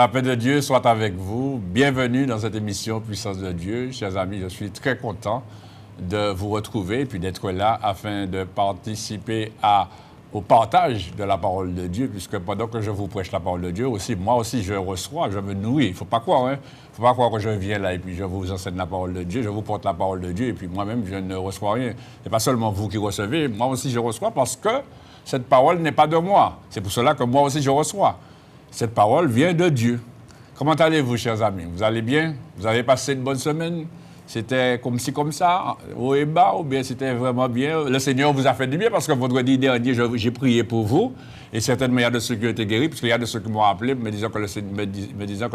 La paix de Dieu soit avec vous. Bienvenue dans cette émission Puissance de Dieu. Chers amis, je suis très content de vous retrouver et puis d'être là afin de participer au partage de la parole de Dieu, puisque pendant que je vous prêche la parole de Dieu, moi aussi je reçois, je me nourris. Il ne faut pas croire, hein? Il ne faut pas croire que je viens là et puis je vous enseigne la parole de Dieu, je vous porte la parole de Dieu et puis moi-même je ne reçois rien. Ce n'est pas seulement vous qui recevez, moi aussi je reçois parce que cette parole n'est pas de moi. C'est pour cela que moi aussi je reçois. Cette parole vient de Dieu. Comment allez-vous, chers amis? Vous allez bien? Vous avez passé une bonne semaine? C'était comme ci, comme ça, haut et bas, ou bien c'était vraiment bien? Le Seigneur vous a fait du bien parce que vendredi dernier, j'ai prié pour vous. Et certainement, il y a de ceux qui ont été guéris, parce qu'il y a de ceux qui m'ont appelé me disant que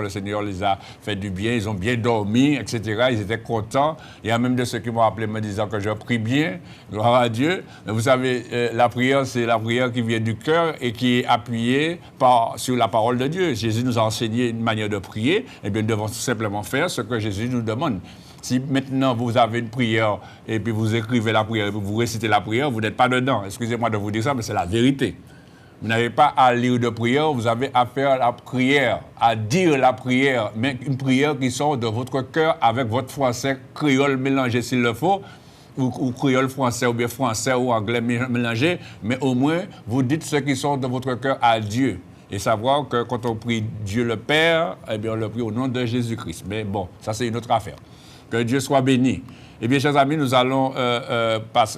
le Seigneur les a fait du bien, ils ont bien dormi, etc. Ils étaient contents. Il y a même de ceux qui m'ont appelé me disant que je prie bien, gloire à Dieu. Mais vous savez, la prière, c'est la prière qui vient du cœur et qui est appuyée sur la parole de Dieu. Jésus nous a enseigné une manière de prier. Eh bien, nous devons tout simplement faire ce que Jésus nous demande. Si maintenant vous avez une prière et puis vous écrivez la prière et puis vous récitez la prière, vous n'êtes pas dedans. Excusez-moi de vous dire ça, mais c'est la vérité. Vous n'avez pas à lire de prière, vous avez à faire la prière, à dire la prière, mais une prière qui sort de votre cœur avec votre français créole mélangé s'il le faut, ou créole français, ou bien français ou anglais mélangé, mais au moins vous dites ce qui sort de votre cœur à Dieu. Et savoir que quand on prie Dieu le Père, eh bien on le prie au nom de Jésus-Christ. Mais bon, ça c'est une autre affaire. Que Dieu soit béni. Eh bien, chers amis, nous allons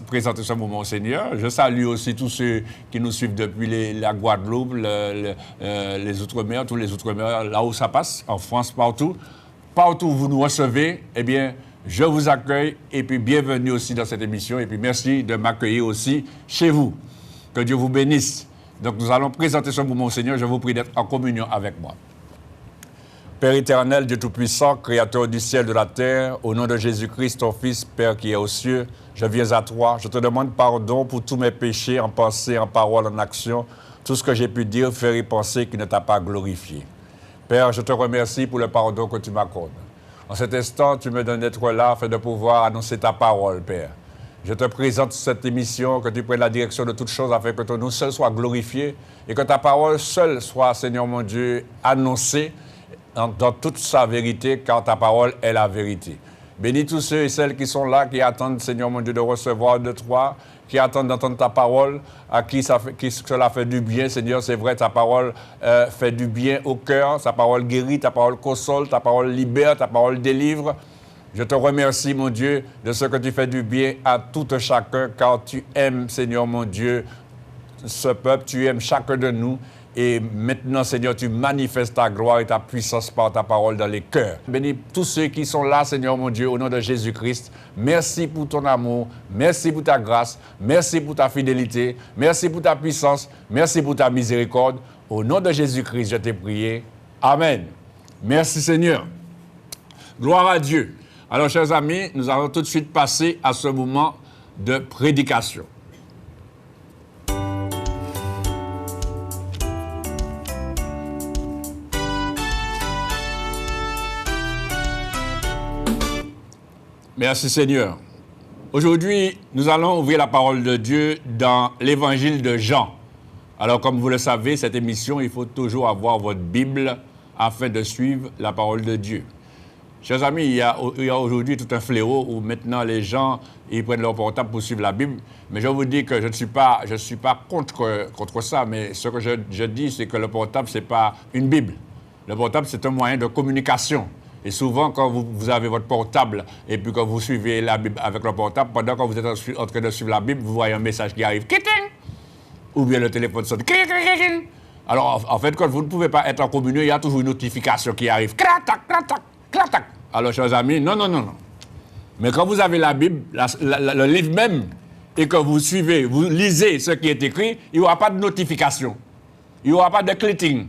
présenter ce moment au Seigneur. Je salue aussi tous ceux qui nous suivent depuis la Guadeloupe, les Outre-mer, tous les Outre-mer, là où ça passe, en France, partout. Partout où vous nous recevez, eh bien, je vous accueille et puis bienvenue aussi dans cette émission. Et puis merci de m'accueillir aussi chez vous. Que Dieu vous bénisse. Donc, nous allons présenter ce moment au Seigneur. Je vous prie d'être en communion avec moi. Père éternel, Dieu Tout-Puissant, Créateur du ciel et de la terre, au nom de Jésus-Christ, ton Fils, Père qui est aux cieux, je viens à toi. Je te demande pardon pour tous mes péchés, en pensée, en parole, en action, tout ce que j'ai pu dire, faire et penser qui ne t'a pas glorifié. Père, je te remercie pour le pardon que tu m'accordes. En cet instant, tu me donnes d'être là afin de pouvoir annoncer ta parole, Père. Je te présente cette émission, que tu prennes la direction de toutes choses afin que ton nom seul soit glorifié et que ta parole seule soit, Seigneur mon Dieu, annoncée dans toute sa vérité, car ta parole est la vérité. Bénis tous ceux et celles qui sont là, qui attendent, Seigneur mon Dieu, de recevoir de toi, qui attendent d'entendre ta parole, à qui cela fait du bien, Seigneur, c'est vrai, ta parole fait du bien au cœur, ta parole guérit, ta parole console, ta parole libère, ta parole délivre. Je te remercie, mon Dieu, de ce que tu fais du bien à tout chacun, car tu aimes, Seigneur mon Dieu, ce peuple, tu aimes chacun de nous. Et maintenant, Seigneur, tu manifestes ta gloire et ta puissance par ta parole dans les cœurs. Bénis tous ceux qui sont là, Seigneur mon Dieu, au nom de Jésus-Christ. Merci pour ton amour, merci pour ta grâce, merci pour ta fidélité, merci pour ta puissance, merci pour ta miséricorde. Au nom de Jésus-Christ, je t'ai prié. Amen. Merci, Seigneur. Gloire à Dieu. Alors, chers amis, nous allons tout de suite passer à ce moment de prédication. Merci Seigneur. Aujourd'hui, nous allons ouvrir la parole de Dieu dans l'évangile de Jean. Alors, comme vous le savez, cette émission, il faut toujours avoir votre Bible afin de suivre la parole de Dieu. Chers amis, il y a aujourd'hui tout un fléau où maintenant les gens ils prennent leur portable pour suivre la Bible. Mais je vous dis que je ne suis pas contre ça, mais ce que je dis, c'est que le portable, ce n'est pas une Bible. Le portable, c'est un moyen de communication. Et souvent, quand vous avez votre portable et puis quand vous suivez la Bible avec le portable, pendant que vous êtes en train de suivre la Bible, vous voyez un message qui arrive, ou bien le téléphone sonne. Alors, en fait, quand vous ne pouvez pas être en communion, il y a toujours une notification qui arrive. Alors, chers amis, non. Mais quand vous avez la Bible, le livre même, et que vous suivez, vous lisez ce qui est écrit, il n'y aura pas de notification. Il n'y aura pas de clicking.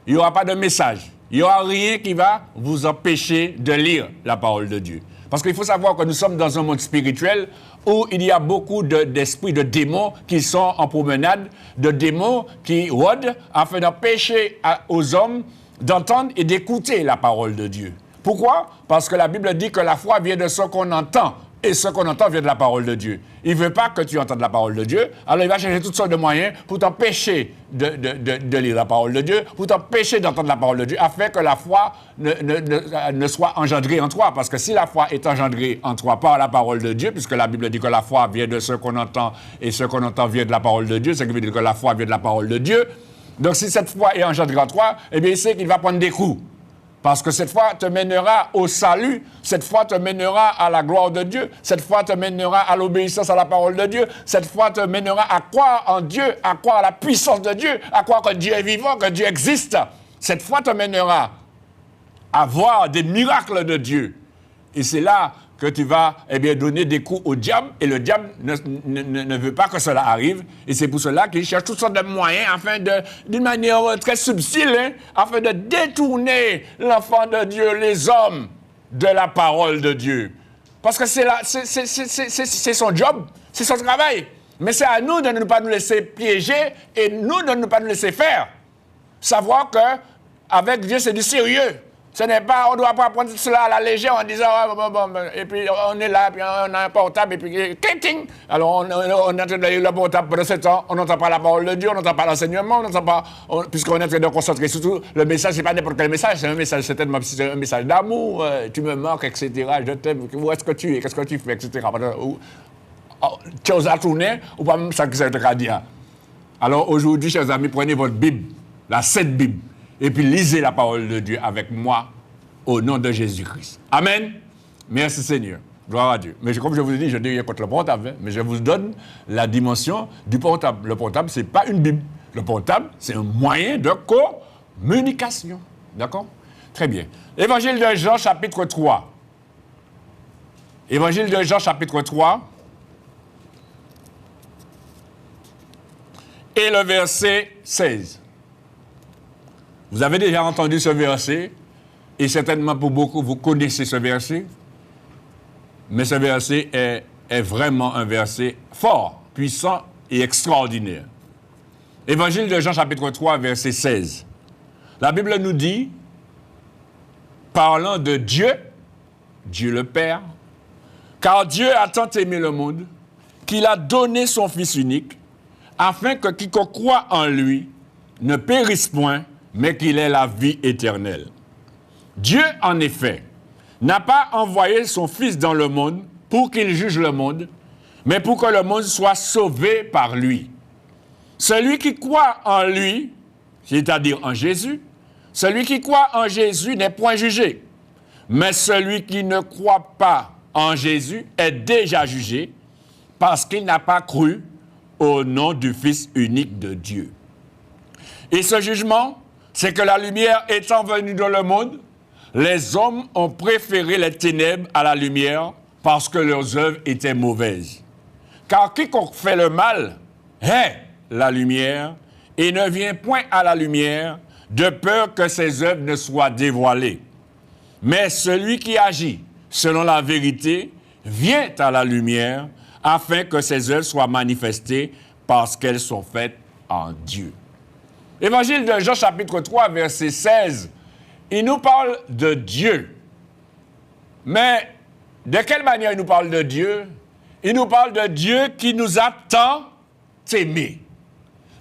Il n'y aura pas de message. Il n'y aura rien qui va vous empêcher de lire la parole de Dieu. Parce qu'il faut savoir que nous sommes dans un monde spirituel où il y a beaucoup d'esprits, de démons qui sont en promenade, de démons qui rôdent afin d'empêcher aux hommes d'entendre et d'écouter la parole de Dieu. Pourquoi? Parce que la Bible dit que la foi vient de ce qu'on entend et ce qu'on entend vient de la parole de Dieu. Il ne veut pas que tu entendes la parole de Dieu, alors il va chercher toutes sortes de moyens pour t'empêcher de lire la parole de Dieu, pour t'empêcher d'entendre la parole de Dieu, afin que la foi ne soit engendrée en toi. Parce que si la foi est engendrée en toi par la parole de Dieu, puisque la Bible dit que la foi vient de ce qu'on entend, et ce qu'on entend vient de la parole de Dieu, ce qui veut dire que la foi vient de la parole de Dieu. Donc si cette foi est engendrée en toi, eh bien il sait qu'il va prendre des coups. Parce que cette foi te mènera au salut, cette foi te mènera à la gloire de Dieu, cette foi te mènera à l'obéissance à la parole de Dieu, cette foi te mènera à croire en Dieu, à croire à la puissance de Dieu, à croire que Dieu est vivant, que Dieu existe. Cette foi te mènera à voir des miracles de Dieu. Et c'est là que tu vas donner des coups au diable, et le diable ne veut pas que cela arrive, et c'est pour cela qu'il cherche toutes sortes de moyens afin d'une manière très subtile, afin de détourner l'enfant de Dieu, les hommes, de la parole de Dieu. Parce que c'est son job, c'est son travail. Mais c'est à nous de ne pas nous laisser piéger, et nous de ne pas nous laisser faire. Savoir qu'avec Dieu, c'est du sérieux. Ce n'est pas, on ne doit pas prendre cela à la légère en disant, et puis on est là, puis on a un portable, et puis, ting. Alors on est en train de lire le portable pendant 7 ans, on n'entend pas la parole de Dieu, on n'entend pas l'enseignement, on n'entend pas, puisqu'on est en train de concentrer surtout, le message, c'est pas n'importe quel message, c'est un message, certainement, c'est un message d'amour, tu me manques, etc., je t'aime, où est-ce que tu es, qu'est-ce que tu fais, etc. Tu oses à tourner, ou pas même ça que ça te dire. Alors aujourd'hui, chers amis, prenez votre Bible, la Sainte Bible, et puis lisez la parole de Dieu avec moi au nom de Jésus-Christ. Amen. Merci Seigneur. Gloire à Dieu. Mais comme je vous ai dit, je dis rien contre le portable, mais je vous donne la dimension du portable. Le portable, ce n'est pas une Bible. Le portable, c'est un moyen de communication. D'accord? Très bien. Évangile de Jean, chapitre 3. Évangile de Jean, chapitre 3. Et le verset 16. Vous avez déjà entendu ce verset, et certainement pour beaucoup, vous connaissez ce verset, mais ce verset est vraiment un verset fort, puissant et extraordinaire. Évangile de Jean, chapitre 3, verset 16. La Bible nous dit, parlant de Dieu, Dieu le Père, car Dieu a tant aimé le monde, qu'il a donné son Fils unique, afin que quiconque croit en lui ne périsse point, mais qu'il ait la vie éternelle. Dieu, en effet, n'a pas envoyé son Fils dans le monde pour qu'il juge le monde, mais pour que le monde soit sauvé par lui. Celui qui croit en lui, c'est-à-dire en Jésus, celui qui croit en Jésus n'est point jugé, mais celui qui ne croit pas en Jésus est déjà jugé parce qu'il n'a pas cru au nom du Fils unique de Dieu. Et ce jugement, c'est que la lumière étant venue dans le monde, les hommes ont préféré les ténèbres à la lumière parce que leurs œuvres étaient mauvaises. Car quiconque fait le mal hait la lumière et ne vient point à la lumière de peur que ses œuvres ne soient dévoilées. Mais celui qui agit selon la vérité vient à la lumière afin que ses œuvres soient manifestées parce qu'elles sont faites en Dieu. Évangile de Jean, chapitre 3, verset 16, il nous parle de Dieu. Mais de quelle manière il nous parle de Dieu? Il nous parle de Dieu qui nous a tant aimés.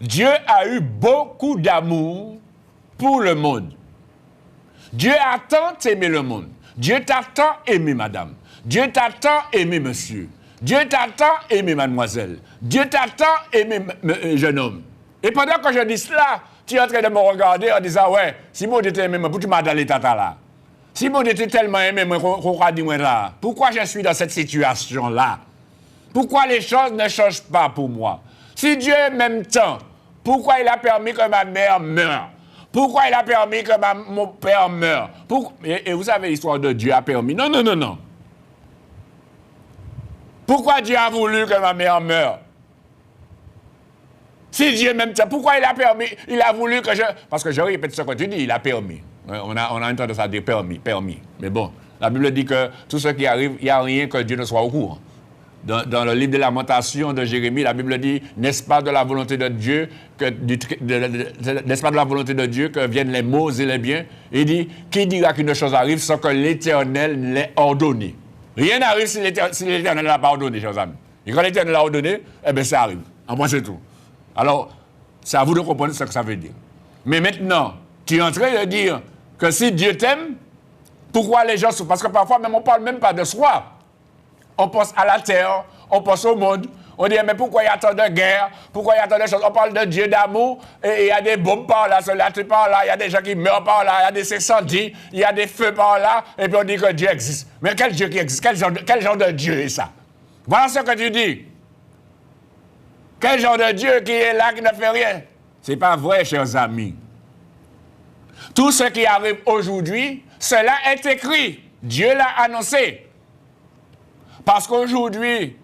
Dieu a eu beaucoup d'amour pour le monde. Dieu a tant aimé le monde. Dieu t'a tant aimé, madame. Dieu t'a tant aimé, monsieur. Dieu t'a tant aimé, mademoiselle. Dieu t'a tant aimé, jeune homme. Et pendant que je dis cela, tu es en train de me regarder en disant, ouais, si moi j'étais aimé, pourquoi tu m'as dans l'état là? Si moi j'étais tellement aimé, pourquoi je suis dans cette situation-là? Pourquoi les choses ne changent pas pour moi? Si Dieu m'aime tant, pourquoi il a permis que ma mère meure? Pourquoi il a permis que mon père meure? Et vous savez l'histoire de Dieu a permis? Non, non, non, non. Pourquoi Dieu a voulu que ma mère meure? Si Dieu m'aime tant, pourquoi il a permis? Il a voulu que je... Parce que je répète ce que tu dis, il a permis. On a une tendance à dire permis. Mais bon, la Bible dit que tout ce qui arrive, il n'y a rien que Dieu ne soit au courant. Dans le livre de Lamentation de Jérémie, la Bible dit, n'est-ce pas de la volonté de Dieu n'est-ce pas de la volonté de Dieu que viennent les maux et les biens? Il dit, qui dira qu'une chose arrive sans que l'Éternel l'ait ordonné? Rien n'arrive si l'Éternel l'a pardonné, chers amis. Et quand l'Éternel l'a ordonné, eh bien, ça arrive. En moi, c'est tout. Alors, c'est à vous de comprendre ce que ça veut dire. Mais maintenant, tu es en train de dire que si Dieu t'aime, pourquoi les gens souffrent? Parce que parfois, même, on ne parle même pas de soi. On pense à la terre, on pense au monde. On dit, mais pourquoi il y a tant de guerres? Pourquoi il y a tant de choses? On parle de Dieu d'amour, et il y a des bombes par là, cela par là, il y a des gens qui meurent par là, il y a des incendies, il y a des feux par là, et puis on dit que Dieu existe. Mais quel Dieu qui existe? Quel genre de Dieu est ça? Voilà ce que tu dis. Quel genre de Dieu qui est là, qui ne fait rien? C'est pas vrai, chers amis. Tout ce qui arrive aujourd'hui, cela est écrit. Dieu l'a annoncé. Parce qu'aujourd'hui,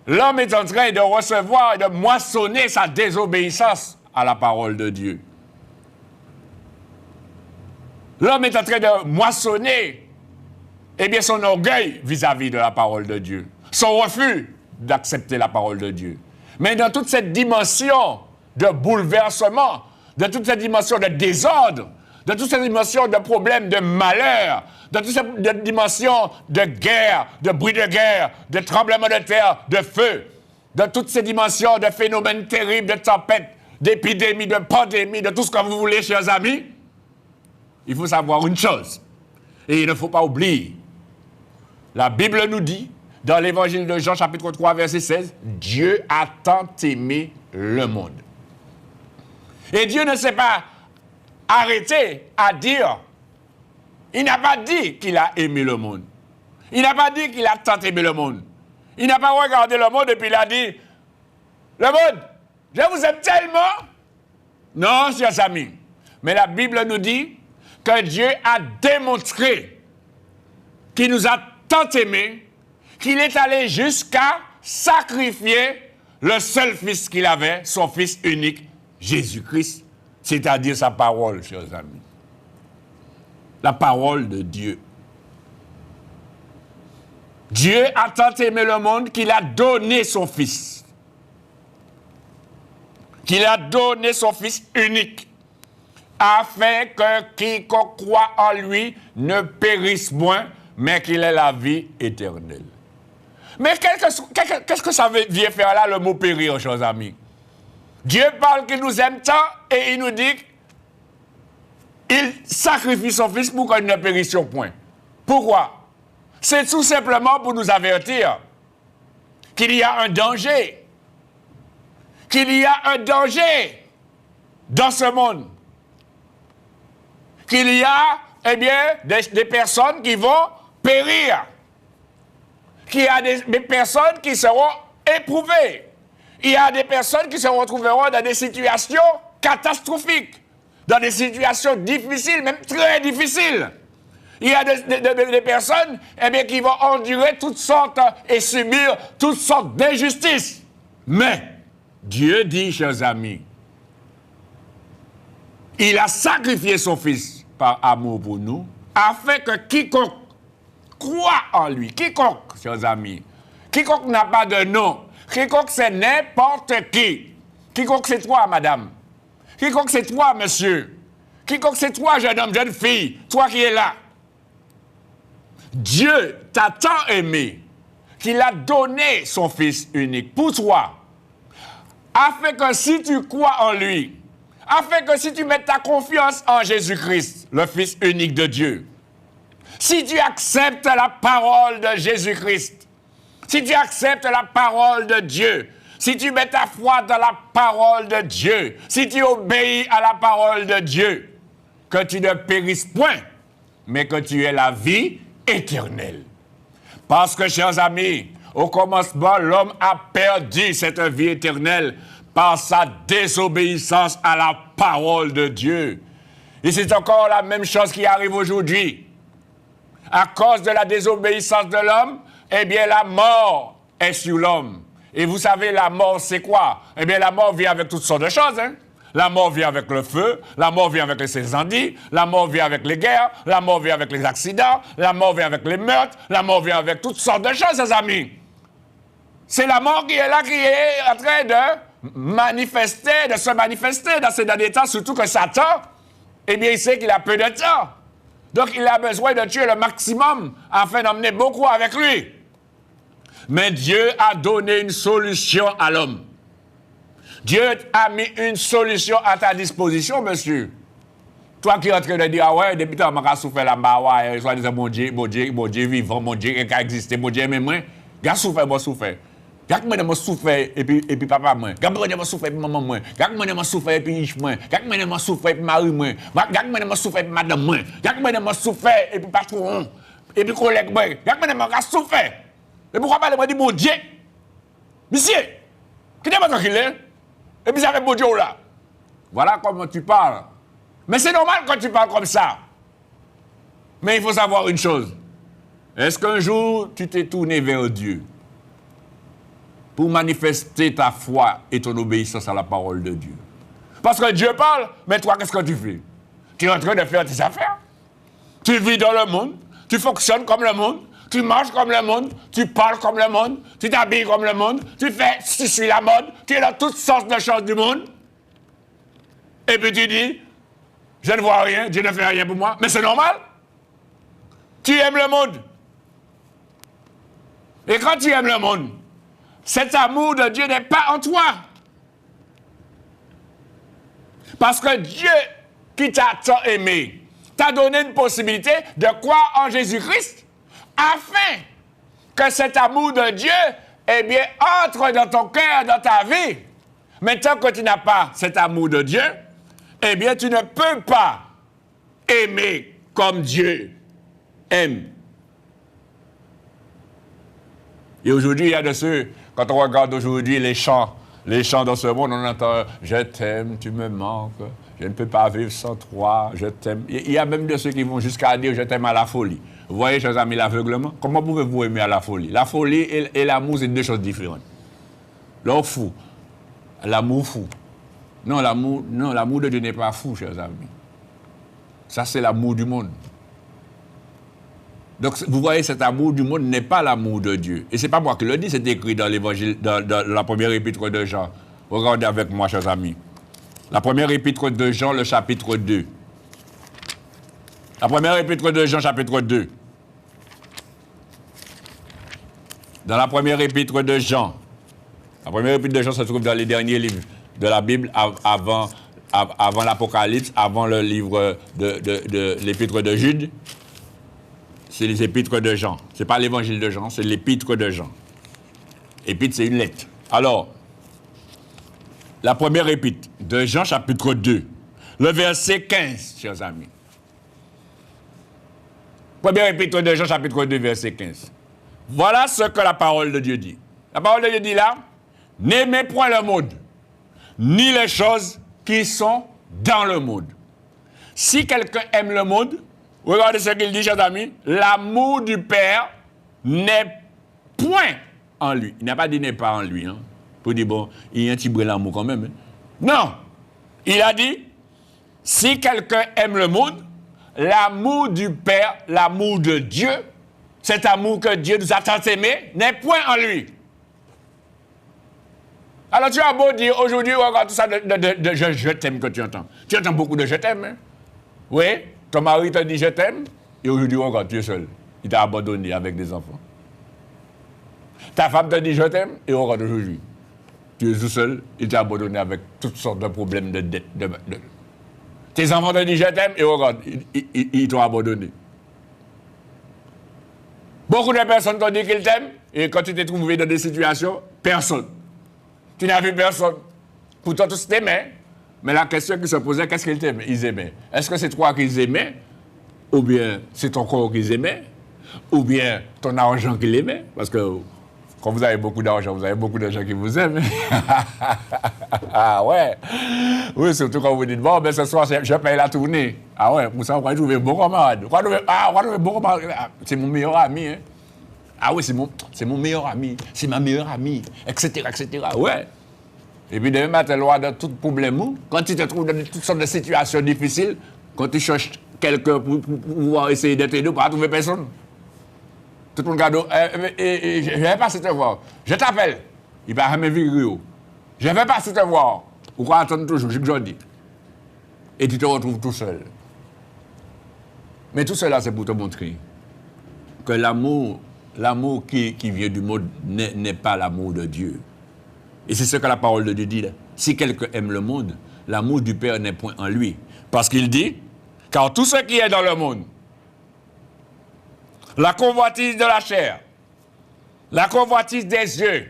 l'homme est en train de recevoir et de moissonner sa désobéissance à la parole de Dieu. L'homme est en train de moissonner, eh bien, son orgueil vis-à-vis de la parole de Dieu. Son refus d'accepter la parole de Dieu. Mais dans toute cette dimension de bouleversement, de toute cette dimension de désordre, de toute cette dimension de problèmes, de malheur, de toute cette dimension de guerre, de bruit de guerre, de tremblement de terre, de feu, de toutes ces dimensions de phénomènes terribles, de tempêtes, d'épidémies, de pandémies, de tout ce que vous voulez, chers amis, il faut savoir une chose, et il ne faut pas oublier. La Bible nous dit, dans l'évangile de Jean, chapitre 3, verset 16, Dieu a tant aimé le monde. Et Dieu ne s'est pas arrêté à dire, il n'a pas dit qu'il a aimé le monde. Il n'a pas dit qu'il a tant aimé le monde. Il n'a pas regardé le monde et puis il a dit, le monde, je vous aime tellement. Non, chers amis. Mais la Bible nous dit que Dieu a démontré qu'il nous a tant aimés qu'il est allé jusqu'à sacrifier le seul fils qu'il avait, son fils unique, Jésus-Christ, c'est-à-dire sa parole, chers amis. La parole de Dieu. Dieu a tant aimé le monde qu'il a donné son fils. Qu'il a donné son fils unique, afin que quiconque croit en lui ne périsse point, mais qu'il ait la vie éternelle. Mais qu'est-ce que ça vient faire là, le mot périr, chers amis? Dieu parle qu'il nous aime tant et il nous dit qu'il sacrifie son fils pour qu'il ne périsse point. Pourquoi? C'est tout simplement pour nous avertir qu'il y a un danger. Qu'il y a un danger dans ce monde. Qu'il y a, eh bien, des personnes qui vont périr. Qu'il y a des personnes qui seront éprouvées. Il y a des personnes qui se retrouveront dans des situations catastrophiques, dans des situations difficiles, même très difficiles. Il y a des personnes eh bien, qui vont endurer toutes sortes et subir toutes sortes d'injustices. Mais Dieu dit, chers amis, il a sacrifié son fils par amour pour nous, afin que quiconque croit en lui, quiconque, chers amis, quiconque n'a pas de nom, quiconque c'est n'importe qui, quiconque c'est toi, madame, quiconque c'est toi, monsieur, quiconque c'est toi, jeune homme, jeune fille, toi qui es là, Dieu t'a tant aimé qu'il a donné son fils unique pour toi, afin que si tu crois en lui, afin que si tu mets ta confiance en Jésus-Christ, le fils unique de Dieu, si tu acceptes la parole de Jésus-Christ, si tu acceptes la parole de Dieu, si tu mets ta foi dans la parole de Dieu, si tu obéis à la parole de Dieu, que tu ne périsses point, mais que tu aies la vie éternelle. Parce que, chers amis, au commencement, l'homme a perdu cette vie éternelle par sa désobéissance à la parole de Dieu. Et c'est encore la même chose qui arrive aujourd'hui. À cause de la désobéissance de l'homme, eh bien, la mort est sur l'homme. Et vous savez, la mort, c'est quoi? Eh bien, la mort vient avec toutes sortes de choses, hein? La mort vient avec le feu, la mort vient avec les incendies, la mort vient avec les guerres, la mort vient avec les accidents, la mort vient avec les meurtres, la mort vient avec toutes sortes de choses, les amis. C'est la mort qui est là, qui est en train de se manifester dans ces derniers temps, surtout que Satan, eh bien, il sait qu'il a peu de temps. Donc, il a besoin de tuer le maximum afin d'emmener beaucoup avec lui. Mais Dieu a donné une solution à l'homme. Dieu a mis une solution à ta disposition, monsieur. Toi qui es en train de dire, ah ouais, depuis que tu as souffert là-bas, ouais, soit disant, mon Dieu vivant, mon Dieu qui a existé, mon Dieu même moi, j'ai souffert, moi souffert. Gak mwen m'a souffert et puis papa moi. Gak mwen m'a souffert et puis maman moi. Gak mwen m'a souffert et puis ich moi. Gak mwen m'a souffert et puis mari moi. Gak mwen m'a souffert et puis madame moi. Gak mwen m'a souffert et puis patron. Et puis collègue moi. Gak mwen m'a souffert. Et pourquoi pas moi dit mon Dieu? Monsieur, qui n'est pas tranquille hein? Et puis ça fait mon Dieu là. Voilà comment tu parles. Mais c'est normal quand tu parles comme ça. Mais il faut savoir une chose. Est-ce qu'un jour tu t'es tourné vers Dieu pour manifester ta foi et ton obéissance à la parole de Dieu? Parce que Dieu parle, mais toi, qu'est-ce que tu fais? Tu es en train de faire tes affaires. Tu vis dans le monde, tu fonctionnes comme le monde, tu marches comme le monde, tu parles comme le monde, tu t'habilles comme le monde, tu suis la mode, tu es dans toutes sortes de choses du monde. Et puis tu dis, je ne vois rien, Dieu ne fait rien pour moi. Mais c'est normal. Tu aimes le monde. Et quand tu aimes le monde, cet amour de Dieu n'est pas en toi. Parce que Dieu, qui t'a tant aimé, t'a donné une possibilité de croire en Jésus-Christ afin que cet amour de Dieu, eh bien, entre dans ton cœur, dans ta vie. Mais tant que tu n'as pas cet amour de Dieu, eh bien, tu ne peux pas aimer comme Dieu aime. Et aujourd'hui, il y a de ceux, quand on regarde aujourd'hui les chants dans ce monde, on entend « Je t'aime, tu me manques, je ne peux pas vivre sans toi, je t'aime ». Il y a même de ceux qui vont jusqu'à dire « Je t'aime à la folie ». Vous voyez, chers amis, l'aveuglement? Comment pouvez-vous aimer à la folie? La folie et l'amour, c'est deux choses différentes. L'homme fou, l'amour fou. Non, l'amour de Dieu n'est pas fou, chers amis. Ça, c'est l'amour du monde. Donc, vous voyez, cet amour du monde n'est pas l'amour de Dieu. Et ce n'est pas moi qui le dis, c'est écrit dans l'évangile, dans la première épître de Jean. Regardez avec moi, chers amis. La première épître de Jean, le chapitre 2. La première épître de Jean, chapitre 2. Dans la première épître de Jean. La première épître de Jean se trouve dans les derniers livres de la Bible avant l'Apocalypse, avant le livre de l'épître de Jude. C'est les épîtres de Jean. Ce n'est pas l'évangile de Jean, c'est l'épître de Jean. Épître, c'est une lettre. Alors, la première épître de Jean, chapitre 2, le verset 15, chers amis. Première épître de Jean, chapitre 2, verset 15. Voilà ce que la parole de Dieu dit. La parole de Dieu dit là, « N'aimez point le monde, ni les choses qui sont dans le monde. Si quelqu'un aime le monde, regardez ce qu'il dit, chers amis. L'amour du Père n'est point en lui. Il n'a pas dit n'est pas en lui. Hein, pour dire, bon, il y a un petit brin l'amour quand même. Hein. Non. Il a dit, si quelqu'un aime le monde, l'amour du Père, l'amour de Dieu, cet amour que Dieu nous a tant aimé, n'est point en lui. Alors tu as beau dire, aujourd'hui, regarde tout ça de je t'aime que tu entends. Tu entends beaucoup de je t'aime. Hein? Oui. Ton mari te dit je t'aime, et aujourd'hui, regarde, tu es seul. Il t'a abandonné avec des enfants. Ta femme te dit je t'aime, et regarde aujourd'hui. Tu es tout seul, il t'a abandonné avec toutes sortes de problèmes de dette. Tes enfants te disent je t'aime, et regarde, ils t'ont abandonné. Beaucoup de personnes t'ont dit qu'ils t'aiment, et quand tu t'es trouvé dans des situations, personne. Tu n'as vu personne. Pourtant, tous t'aimaient. Mais la question qui se posait, qu'est-ce qu'ils t'aimaient? Ils aimaient. Est-ce que c'est toi qu'ils aimaient? Ou bien c'est ton corps qu'ils aimaient? Ou bien ton argent qu'ils aimaient? Parce que quand vous avez beaucoup d'argent, vous avez beaucoup de gens qui vous aiment. Ah ouais. Oui, surtout quand vous dites, bon, ben ce soir, je paye la tournée. Ah ouais, pour ça, vous allez trouver bon camarade. C'est mon meilleur ami. Hein? Ah oui, c'est mon meilleur ami. C'est ma meilleure amie, etc., etc. Ouais. Et puis demain matin, loin de tout problème, quand tu te trouves dans toutes sortes de situations difficiles, quand tu cherches quelqu'un pour pouvoir essayer d'être aidé, pour ne trouver personne. Tout le monde regarde, je vais passer te voir. Je t'appelle. Il va jamais venir. Je vais passer te voir. Pourquoi attendre toujours, je dis. Et tu te retrouves tout seul. Mais tout cela, c'est pour te montrer que l'amour qui vient du monde n'est pas l'amour de Dieu. Et c'est ce que la parole de Dieu dit là. Si quelqu'un aime le monde, l'amour du Père n'est point en lui. Parce qu'il dit, car tout ce qui est dans le monde, la convoitise de la chair, la convoitise des yeux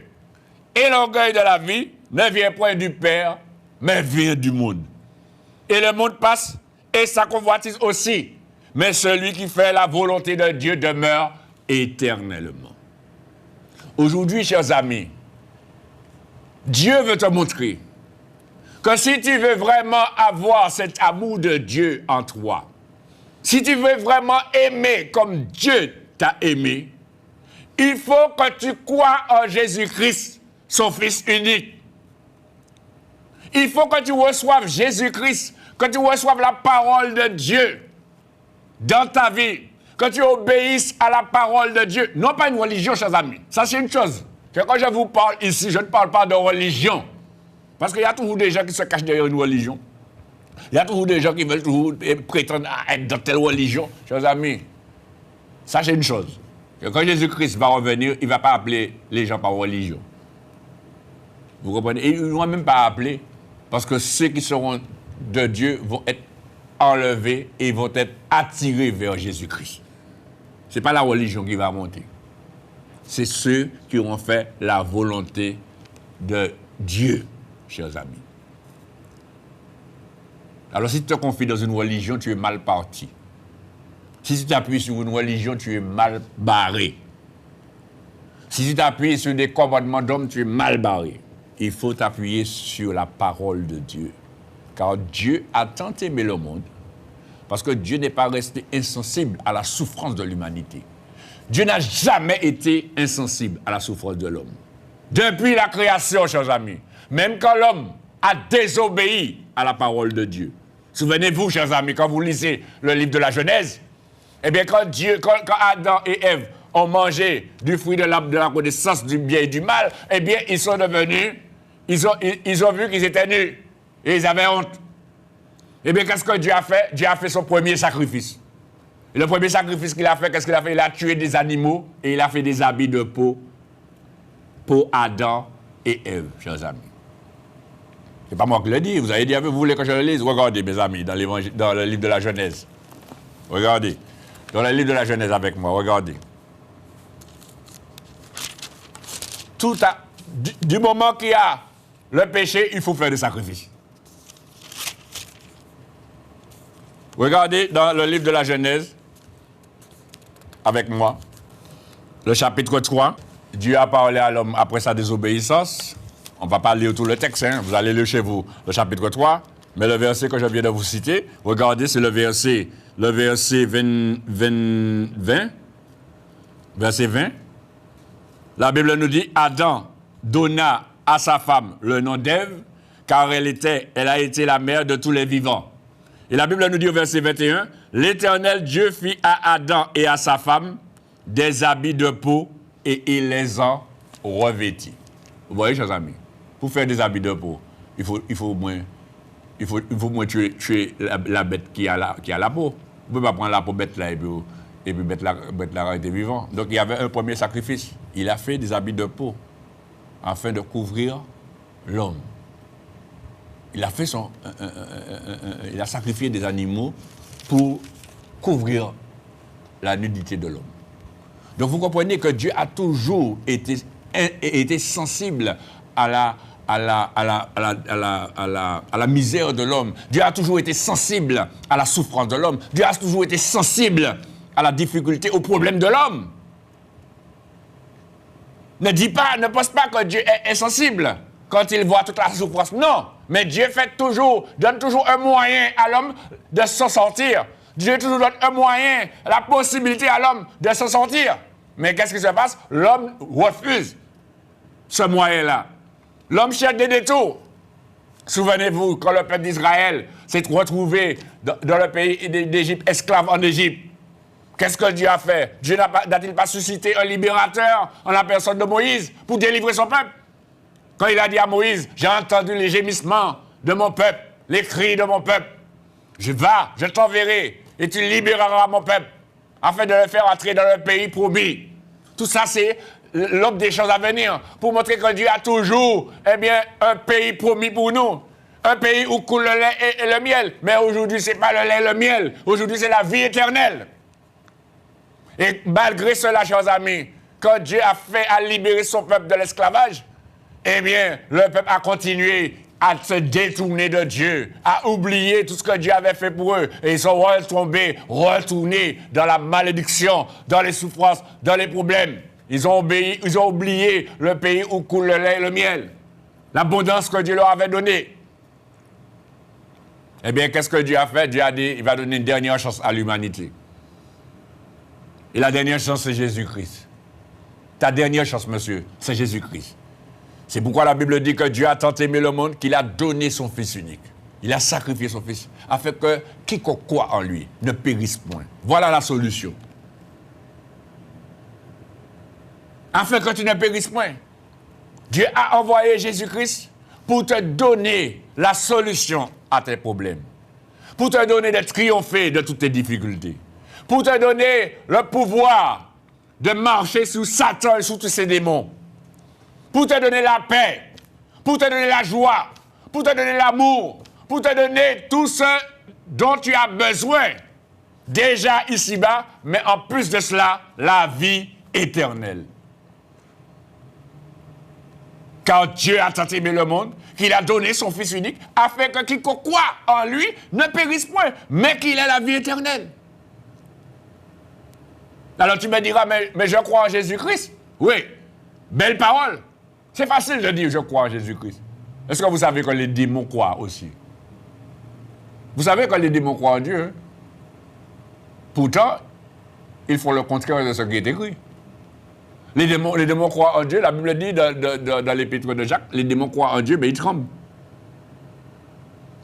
et l'orgueil de la vie ne vient point du Père, mais vient du monde. Et le monde passe et sa convoitise aussi. Mais celui qui fait la volonté de Dieu demeure éternellement. Aujourd'hui, chers amis, Dieu veut te montrer que si tu veux vraiment avoir cet amour de Dieu en toi, si tu veux vraiment aimer comme Dieu t'a aimé, il faut que tu crois en Jésus-Christ, son Fils unique. Il faut que tu reçoives Jésus-Christ, que tu reçoives la parole de Dieu dans ta vie, que tu obéisses à la parole de Dieu. Non pas une religion, chers amis. Ça, c'est une chose. Que quand je vous parle ici, je ne parle pas de religion. Parce qu'il y a toujours des gens qui se cachent derrière une religion. Il y a toujours des gens qui veulent toujours prétendre à être dans telle religion. Chers amis, sachez une chose. Que quand Jésus-Christ va revenir, il ne va pas appeler les gens par religion. Vous comprenez? Et il ne va même pas appeler, parce que ceux qui seront de Dieu vont être enlevés et vont être attirés vers Jésus-Christ. Ce n'est pas la religion qui va monter. C'est ceux qui auront fait la volonté de Dieu, chers amis. Alors si tu te confies dans une religion, tu es mal parti. Si tu t'appuies sur une religion, tu es mal barré. Si tu t'appuies sur des commandements d'hommes, tu es mal barré. Il faut t'appuyer sur la parole de Dieu. Car Dieu a tant aimé le monde, parce que Dieu n'est pas resté insensible à la souffrance de l'humanité. Dieu n'a jamais été insensible à la souffrance de l'homme. Depuis la création, chers amis, même quand l'homme a désobéi à la parole de Dieu. Souvenez-vous, chers amis, quand vous lisez le livre de la Genèse, eh bien, quand Adam et Ève ont mangé du fruit de l'arbre de la connaissance du bien et du mal, eh bien, ils sont devenus, ils ont vu qu'ils étaient nus et ils avaient honte. Eh bien, qu'est-ce que Dieu a fait? Dieu a fait son premier sacrifice. Et le premier sacrifice qu'il a fait, qu'est-ce qu'il a fait? Il a tué des animaux et il a fait des habits de peau pour Adam et Ève, chers amis. C'est pas moi qui le dis, vous avez dit, vous voulez que je le lise? Regardez, mes amis, dans le livre de la Genèse. Regardez. Dans le livre de la Genèse avec moi, regardez. Du moment qu'il y a le péché, il faut faire des sacrifices. Regardez dans le livre de la Genèse, avec moi, le chapitre 3. Dieu a parlé à l'homme après sa désobéissance. On ne va pas lire tout le texte, hein. Vous allez lire chez vous le chapitre 3. Mais le verset que je viens de vous citer, regardez, c'est le verset 20. Verset 20. La Bible nous dit, Adam donna à sa femme le nom d'Ève, car elle a été la mère de tous les vivants. Et la Bible nous dit au verset 21, l'Éternel Dieu fit à Adam et à sa femme des habits de peau et il les en revêtit. Vous voyez, chers amis, pour faire des habits de peau, il faut au moins tuer la bête qui a la peau. Vous ne pouvez pas prendre la peau bête là et puis mettre la réalité vivant. Donc il y avait un premier sacrifice. Il a fait des habits de peau afin de couvrir l'homme. Il a fait il a sacrifié des animaux pour couvrir la nudité de l'homme. Donc vous comprenez que Dieu a toujours été sensible à la misère de l'homme. Dieu a toujours été sensible à la souffrance de l'homme. Dieu a toujours été sensible à la difficulté, au problème de l'homme. Ne pense pas que Dieu est insensible quand il voit toute la souffrance. Non, mais Dieu donne toujours un moyen à l'homme de s'en sortir. Dieu toujours donne un moyen, la possibilité à l'homme de s'en sortir. Mais qu'est-ce qui se passe? L'homme refuse ce moyen-là. L'homme cherche des détours. Souvenez-vous, quand le peuple d'Israël s'est retrouvé dans le pays d'Égypte, esclave en Égypte, qu'est-ce que Dieu a fait? Dieu n'a-t-il pas suscité un libérateur en la personne de Moïse pour délivrer son peuple? Quand il a dit à Moïse, j'ai entendu les gémissements de mon peuple, les cris de mon peuple. Je t'enverrai. et tu libéreras mon peuple, afin de le faire entrer dans le pays promis. Tout ça, c'est l'aube des choses à venir, pour montrer que Dieu a toujours, eh bien, un pays promis pour nous. Un pays où coule le lait et le miel. Mais aujourd'hui, ce n'est pas le lait et le miel. Aujourd'hui, c'est la vie éternelle. Et malgré cela, chers amis, quand Dieu a fait à libérer son peuple de l'esclavage, eh bien, le peuple a continué à se détourner de Dieu, à oublier tout ce que Dieu avait fait pour eux. Et ils sont retournés dans la malédiction, dans les souffrances, dans les problèmes. Ils ont oublié le pays où coule le lait et le miel. L'abondance que Dieu leur avait donnée. Eh bien, qu'est-ce que Dieu a fait? Dieu a dit, il va donner une dernière chance à l'humanité. Et la dernière chance, c'est Jésus-Christ. Ta dernière chance, monsieur, c'est Jésus-Christ. C'est pourquoi la Bible dit que Dieu a tant aimé le monde qu'il a donné son Fils unique. Il a sacrifié son Fils, afin que quiconque croit en lui ne périsse point. Voilà la solution. Afin que tu ne périsses point. Dieu a envoyé Jésus-Christ pour te donner la solution à tes problèmes. Pour te donner de triompher de toutes tes difficultés. Pour te donner le pouvoir de marcher sous Satan et sous tous ses démons. Pour te donner la paix, pour te donner la joie, pour te donner l'amour, pour te donner tout ce dont tu as besoin, déjà ici-bas, mais en plus de cela, la vie éternelle. Car Dieu a tant aimé le monde qu'il a donné son Fils unique, afin que quiconque croit en lui ne périsse point, mais qu'il ait la vie éternelle. Alors tu me diras, mais je crois en Jésus-Christ. Oui, belle parole. C'est facile de dire je crois en Jésus-Christ. Est-ce que vous savez que les démons croient aussi? Vous savez que les démons croient en Dieu. Hein? Pourtant, ils font le contraire de ce qui est écrit. Les démons croient en Dieu. La Bible dit dans l'épître de Jacques, les démons croient en Dieu, mais ils tremblent.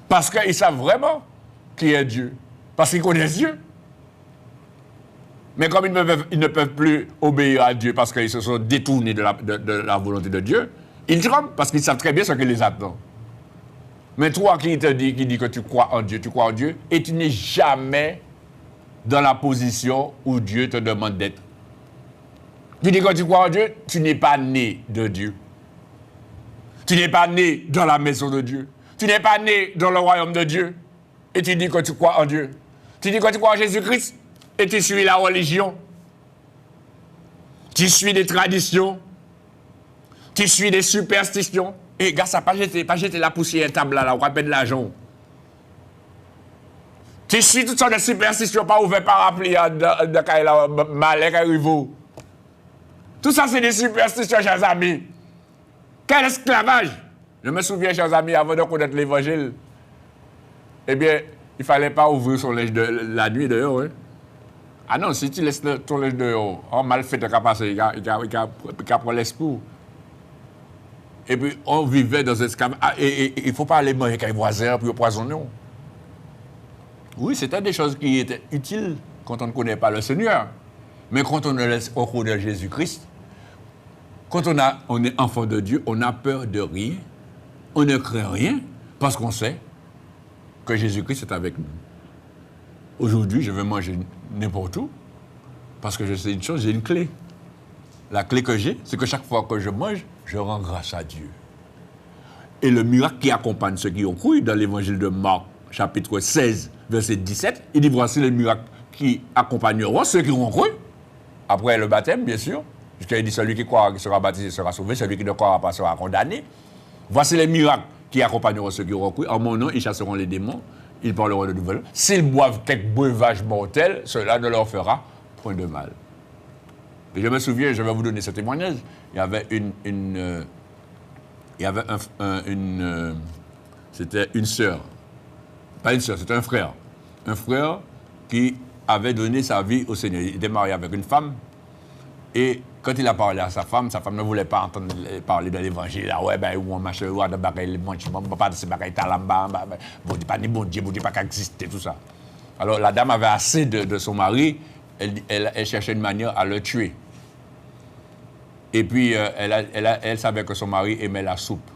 Parce qu'ils savent vraiment qui est Dieu. Parce qu'ils connaissent Dieu. Mais comme ils ne peuvent plus obéir à Dieu parce qu'ils se sont détournés de la volonté de Dieu, ils tremblent parce qu'ils savent très bien ce qui les attend. Mais toi qui dit que tu crois en Dieu, et tu n'es jamais dans la position où Dieu te demande d'être. Tu dis que tu crois en Dieu, tu n'es pas né de Dieu. Tu n'es pas né dans la maison de Dieu. Tu n'es pas né dans le royaume de Dieu. Et tu dis que tu crois en Dieu. Tu dis que tu crois en Jésus-Christ. Et tu suis la religion, tu suis des traditions, tu suis des superstitions. Et gars, ça pas jeter la poussière table là, on va perdre l'argent. Tu suis toutes sortes de superstitions, pas ouvert parapluie de Malek à Rivo. Tout ça, c'est des superstitions, chers amis. Quel esclavage! Je me souviens, chers amis, avant de connaître l'évangile, eh bien, il ne fallait pas ouvrir son linge de la nuit dehors, hein. Ah non, si tu laisses ton linge dehors, en mal fait, il a pour l'esprit. Et puis, on vivait dans un esclavage. Et il ne faut pas aller manger avec les voisins pour empoisonner. Oui, c'était des choses qui étaient utiles quand on ne connaît pas le Seigneur. Mais quand on le laisse au cours de Jésus-Christ, quand on est enfant de Dieu, on a peur de rien, on ne craint rien, parce qu'on sait que Jésus-Christ est avec nous. Aujourd'hui, je vais manger n'importe où, parce que je sais une chose, j'ai une clé. La clé que j'ai, c'est que chaque fois que je mange, je rends grâce à Dieu. Et le miracle qui accompagne ceux qui ont cru, dans l'évangile de Marc, chapitre 16, verset 17, il dit, voici les miracles qui accompagneront ceux qui ont cru, après le baptême, bien sûr, puisqu'il dit, celui qui croira qui sera baptisé sera sauvé, celui qui ne croira pas sera condamné. Voici les miracles qui accompagneront ceux qui auront cru. En mon nom, ils chasseront les démons. Ils parleront de nouvelles. S'ils boivent quelques breuvages mortels, cela ne leur fera point de mal. Et je me souviens, je vais vous donner ce témoignage. Il y avait c'était une sœur. Pas une sœur, c'était un frère. Un frère qui avait donné sa vie au Seigneur. Il était marié avec une femme. Et quand il a parlé à sa femme ne voulait pas entendre parler de l'évangile. Ah ouais, ben, on marche, on va pas de ces bagailles, bon Dieu, pas qu'exister, tout ça. Alors, la dame avait assez de son mari, elle cherchait une manière à le tuer. Et puis, elle savait que son mari aimait la soupe.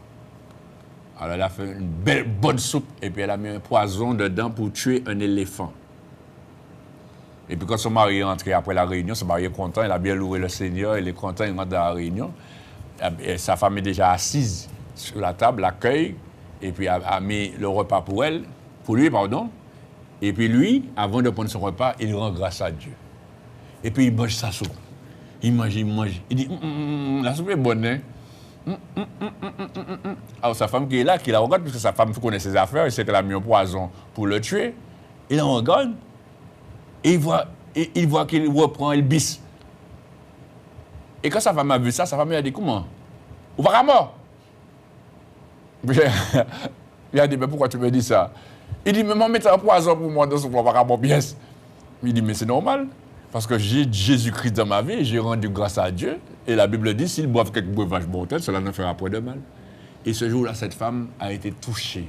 Alors, elle a fait une bonne soupe, et puis elle a mis un poison dedans pour tuer un éléphant. Et puis quand son mari est rentré après la réunion, son mari est content, il a bien loué le Seigneur, il est content, il rentre dans la réunion. Et sa femme est déjà assise sur la table, l'accueille, et puis a mis le repas pour elle, pour lui, pardon. Et puis lui, avant de prendre son repas, il rend grâce à Dieu. Et puis il mange sa soupe. Il mange. Il dit, la soupe est bonne, hein? Alors sa femme qui est là, qui la regarde, parce que sa femme connaît ses affaires, et sait qu'elle a mis un poison pour le tuer. Il la regarde, et il voit qu'il reprend, il bisse. Et quand sa femme a vu ça, sa femme a dit, comment? Ou pas mort? Il a dit, mais pourquoi tu me dis ça? Il dit, mais maman, mets un poison pour moi dans son propre mon pièce. Il dit, mais c'est normal. Parce que j'ai Jésus-Christ dans ma vie et j'ai rendu grâce à Dieu. Et la Bible dit, s'ils boivent quelques breuvages mortels, cela ne fera point de mal. Et ce jour-là, cette femme a été touchée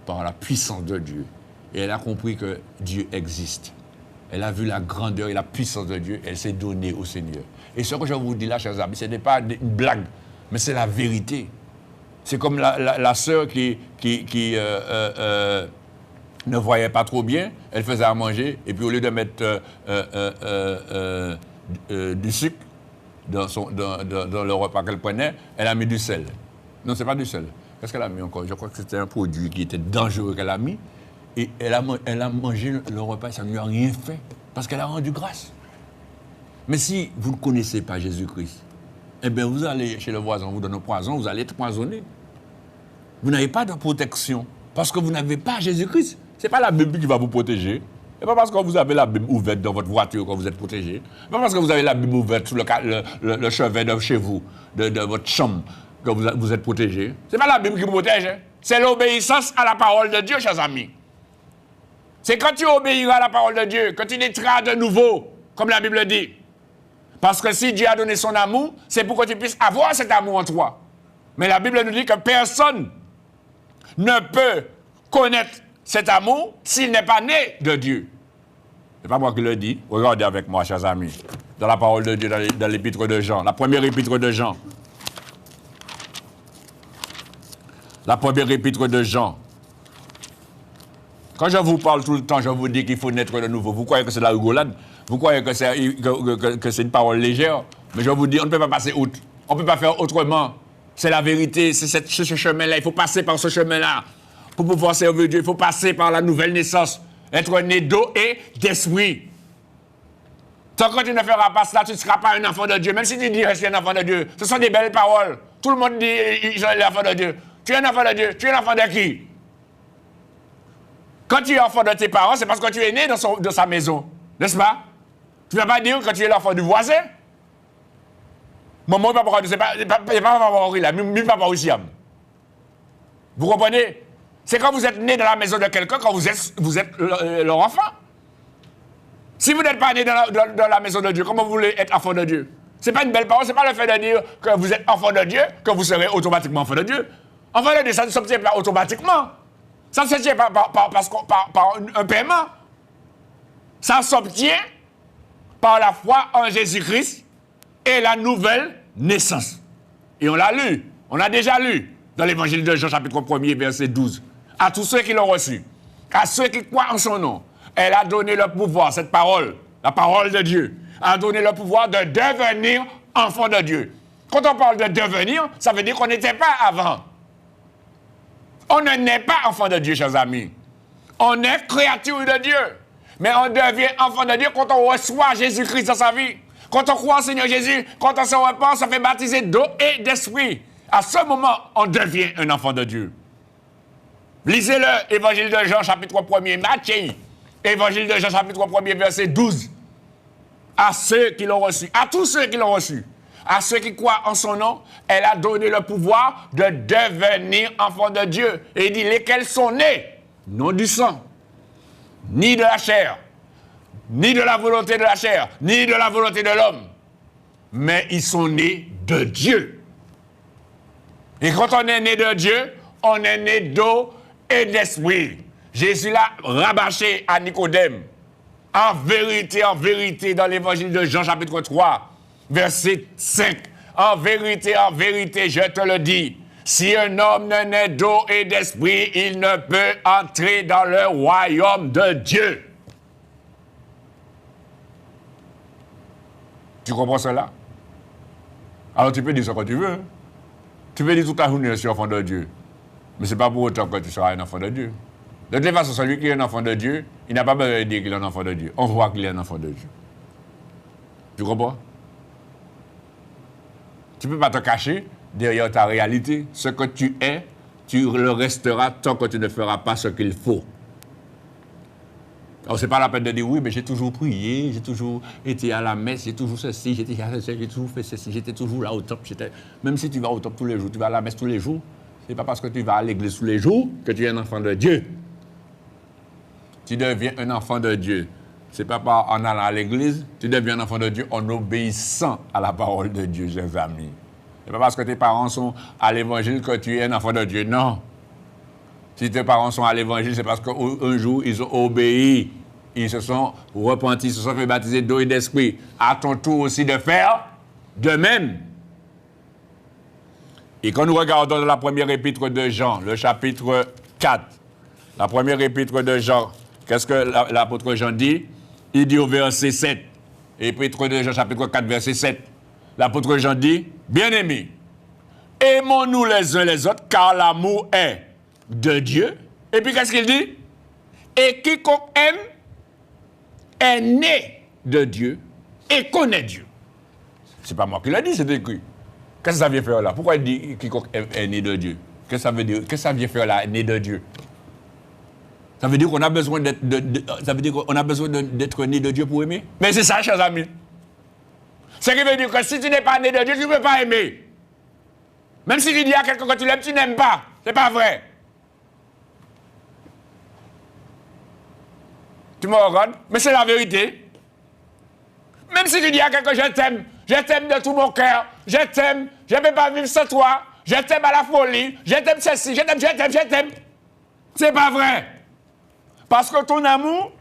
par la puissance de Dieu. Et elle a compris que Dieu existe. Elle a vu la grandeur et la puissance de Dieu. Elle s'est donnée au Seigneur. Et ce que je vous dis là, chers amis, ce n'est pas une blague, mais c'est la vérité. C'est comme la sœur qui ne voyait pas trop bien, elle faisait à manger, et puis au lieu de mettre du sucre dans le repas qu'elle prenait, elle a mis du sel. Non, ce n'est pas du sel. Qu'est-ce qu'elle a mis encore? Je crois que c'était un produit qui était dangereux qu'elle a mis. Et elle a mangé le repas et ça ne lui a rien fait, parce qu'elle a rendu grâce. Mais si vous ne connaissez pas Jésus-Christ, eh bien vous allez chez le voisin, on vous donne un poison, vous allez être poisonné. Vous n'avez pas de protection, parce que vous n'avez pas Jésus-Christ. Ce n'est pas la Bible qui va vous protéger. Ce n'est pas parce que vous avez la Bible ouverte dans votre voiture que vous êtes protégé. Ce n'est pas parce que vous avez la Bible ouverte sur le chevet de chez vous, de votre chambre, que vous êtes protégé. Ce n'est pas la Bible qui vous protège. Hein? C'est l'obéissance à la parole de Dieu, chers amis. C'est quand tu obéiras à la parole de Dieu que tu naîtras de nouveau, comme la Bible dit. Parce que si Dieu a donné son amour, c'est pour que tu puisses avoir cet amour en toi. Mais la Bible nous dit que personne ne peut connaître cet amour s'il n'est pas né de Dieu. Ce n'est pas moi qui le dis. Regardez avec moi, chers amis, dans la parole de Dieu, dans l'épître de Jean, la première épître de Jean. La première épître de Jean. Quand je vous parle tout le temps, je vous dis qu'il faut naître de nouveau. Vous croyez que c'est de la rigolade? Vous croyez que c'est une parole légère? Mais je vous dis, on ne peut pas passer outre. On ne peut pas faire autrement. C'est la vérité, c'est ce chemin-là. Il faut passer par ce chemin-là. Pour pouvoir servir Dieu, il faut passer par la nouvelle naissance. Être né d'eau et d'esprit. Tant que tu ne feras pas cela, tu ne seras pas un enfant de Dieu. Même si tu dis que tu es un enfant de Dieu, ce sont des belles paroles. Tout le monde dit qu'il est l'enfant de Dieu. Tu es un enfant de Dieu. Tu es l'enfant de qui? Quand tu es enfant de tes parents, c'est parce que tu es né dans sa maison. N'est-ce pas? Tu ne vas pas dire que tu es l'enfant du voisin. Maman, papa, c'est pas papa là, mais papa aussi. Vous comprenez? C'est quand vous êtes né dans la maison de quelqu'un, quand vous êtes leur enfant. Si vous n'êtes pas né dans la maison de Dieu, comment vous voulez être enfant de Dieu? Ce n'est pas une belle parole, ce n'est pas le fait de dire que vous êtes enfant de Dieu, que vous serez automatiquement enfant de Dieu. Enfant de Dieu, ça ne s'obtient pas automatiquement. Ça ne s'obtient pas par un paiement. Ça s'obtient par la foi en Jésus-Christ et la nouvelle naissance. Et on l'a lu, on a déjà lu dans l'évangile de Jean, chapitre 1er, verset 12. À tous ceux qui l'ont reçu, à ceux qui croient en son nom, elle a donné le pouvoir, cette parole, la parole de Dieu, a donné le pouvoir de devenir enfant de Dieu. Quand on parle de devenir, ça veut dire qu'on n'était pas avant. On ne naît pas enfant de Dieu, chers amis. On est créature de Dieu. Mais on devient enfant de Dieu quand on reçoit Jésus-Christ dans sa vie. Quand on croit au Seigneur Jésus, quand on se repent, on se fait baptiser d'eau et d'esprit. À ce moment, on devient un enfant de Dieu. Lisez-le, Évangile de Jean, chapitre 1er, Matthieu. Évangile de Jean, chapitre 1er, verset 12. À ceux qui l'ont reçu, à tous ceux qui l'ont reçu, à ceux qui croient en son nom, elle a donné le pouvoir de devenir enfants de Dieu. Et il dit, lesquels sont nés, non du sang, ni de la chair, ni de la volonté de la chair, ni de la volonté de l'homme, mais ils sont nés de Dieu. Et quand on est né de Dieu, on est né d'eau et d'esprit. Jésus l'a rabâché à Nicodème. En vérité, dans l'évangile de Jean, chapitre 3, verset 5. En vérité, je te le dis, si un homme ne naît d'eau et d'esprit, il ne peut entrer dans le royaume de Dieu. Tu comprends cela? Alors tu peux dire ce que tu veux. Tu peux dire toute ta journée, je suis enfant de Dieu. Mais ce n'est pas pour autant que tu seras un enfant de Dieu. De toute façon, celui qui est un enfant de Dieu, il n'a pas besoin de dire qu'il est un enfant de Dieu. On voit qu'il est un enfant de Dieu. Tu comprends? Tu ne peux pas te cacher derrière ta réalité. Ce que tu es, tu le resteras tant que tu ne feras pas ce qu'il faut. Alors, ce n'est pas la peine de dire oui, mais j'ai toujours prié, j'ai toujours été à la messe, j'ai toujours ceci, j'ai toujours fait ceci, j'étais toujours là au top. Même si tu vas au top tous les jours, tu vas à la messe tous les jours, ce n'est pas parce que tu vas à l'église tous les jours que tu es un enfant de Dieu. Tu deviens un enfant de Dieu. Ce n'est pas en allant à l'église, tu deviens un enfant de Dieu en obéissant à la parole de Dieu, chers amis. Ce n'est pas parce que tes parents sont à l'évangile que tu es un enfant de Dieu, non. Si tes parents sont à l'évangile, c'est parce qu'un jour, ils ont obéi. Ils se sont repentis, ils se sont fait baptiser d'eau et d'esprit. À ton tour aussi de faire de même. Et quand nous regardons dans la première épître de Jean, le chapitre 4, la première épître de Jean, qu'est-ce que l'apôtre Jean dit? Il dit au verset 7, épître de Jean, chapitre 4, verset 7, l'apôtre Jean dit, « Bien-aimés, aimons-nous les uns les autres, car l'amour est de Dieu. » Et puis qu'est-ce qu'il dit? « Et quiconque aime est né de Dieu et connaît Dieu. » C'est pas moi qui l'ai dit, c'est écrit. Qu'est-ce que ça vient faire là? Pourquoi il dit quiconque est né de Dieu? Qu'est-ce que ça veut dire? Qu'est-ce que ça vient faire là, né de Dieu? Ça veut dire qu'on a besoin d'être né de Dieu pour aimer? Mais c'est ça, chers amis. Ce qui veut dire que si tu n'es pas né de Dieu, tu ne peux pas aimer. Même si tu dis à quelqu'un que tu l'aimes, tu n'aimes pas. C'est pas vrai. Tu me regardes, mais c'est la vérité. Même si tu dis à quelqu'un je t'aime de tout mon cœur, je t'aime, je ne peux pas vivre sans toi, je t'aime à la folie, je t'aime ceci, je t'aime. C'est pas vrai. Parce que ton amour,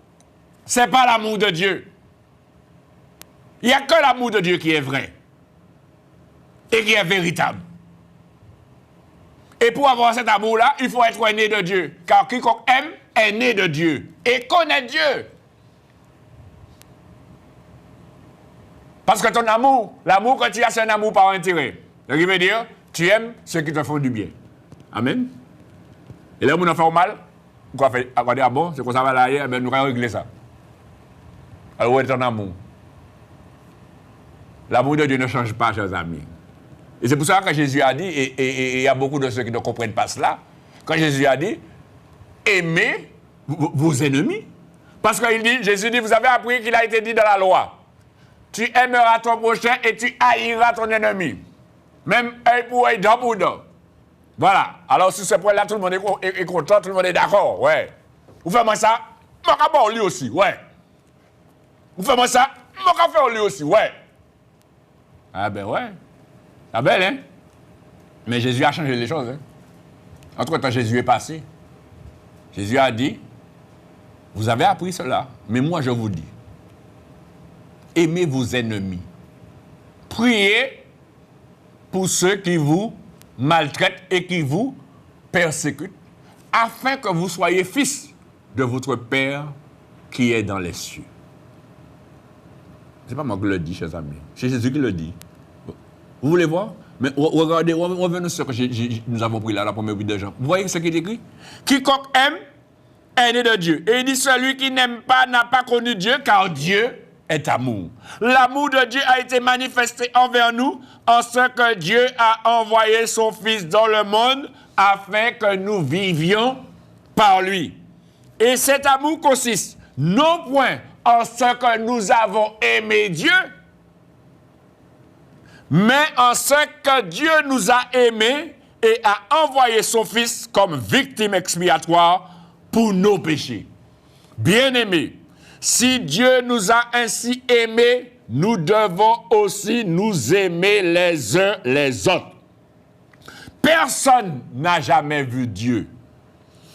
c'est pas l'amour de Dieu. Il n'y a que l'amour de Dieu qui est vrai et qui est véritable. Et pour avoir cet amour-là, il faut être né de Dieu. Car quiconque aime est né de Dieu et connaît Dieu. Parce que ton amour, l'amour que tu as, c'est un amour par intérêt. Ce qui veut dire, tu aimes ceux qui te font du bien. Amen. Et là, on a fait mal. Quoi fait? On va dire, ah bon, c'est qu'on ça va là, eh bien, nous allons régler ça. Alors, où est ton amour? L'amour de Dieu ne change pas, chers amis. Et c'est pour ça que Jésus a dit, et il y a beaucoup de ceux qui ne comprennent pas cela, quand Jésus a dit, aimez vos ennemis. Parce qu'il dit, Jésus dit, vous avez appris qu'il a été dit dans la loi. Tu aimeras ton prochain et tu haïras ton ennemi. Même œil pour œil, dent pour dent. Voilà. Alors, sur ce point-là, tout le monde est content, tout le monde est d'accord. Ouais. Vous faites moi ça, moi je vais lui aussi. Ouais. Vous faites moi ça, moi je vais faire lui aussi. Ouais. Ah ben ouais. Ah belle, hein? Mais Jésus a changé les choses. Hein? Entre-temps, Jésus est passé. Jésus a dit, vous avez appris cela, mais moi je vous dis, aimez vos ennemis. Priez pour ceux qui vous maltraitent et qui vous persécutent, afin que vous soyez fils de votre Père qui est dans les cieux. Ce n'est pas moi qui le dis, chers amis. C'est Jésus qui le dit. Vous voulez voir? Mais regardez, revenons sur ce que nous avons pris là, la première vidéo de Jean. Vous voyez ce qui est écrit? Quiconque aime est né de Dieu. Et il dit, celui qui n'aime pas n'a pas connu Dieu, car Dieu est amour. L'amour de Dieu a été manifesté envers nous, en ce que Dieu a envoyé son Fils dans le monde, afin que nous vivions par lui. Et cet amour consiste, non point en ce que nous avons aimé Dieu, mais en ce que Dieu nous a aimés et a envoyé son Fils comme victime expiatoire pour nos péchés. Bien-aimés, si Dieu nous a ainsi aimés, nous devons aussi nous aimer les uns les autres. Personne n'a jamais vu Dieu.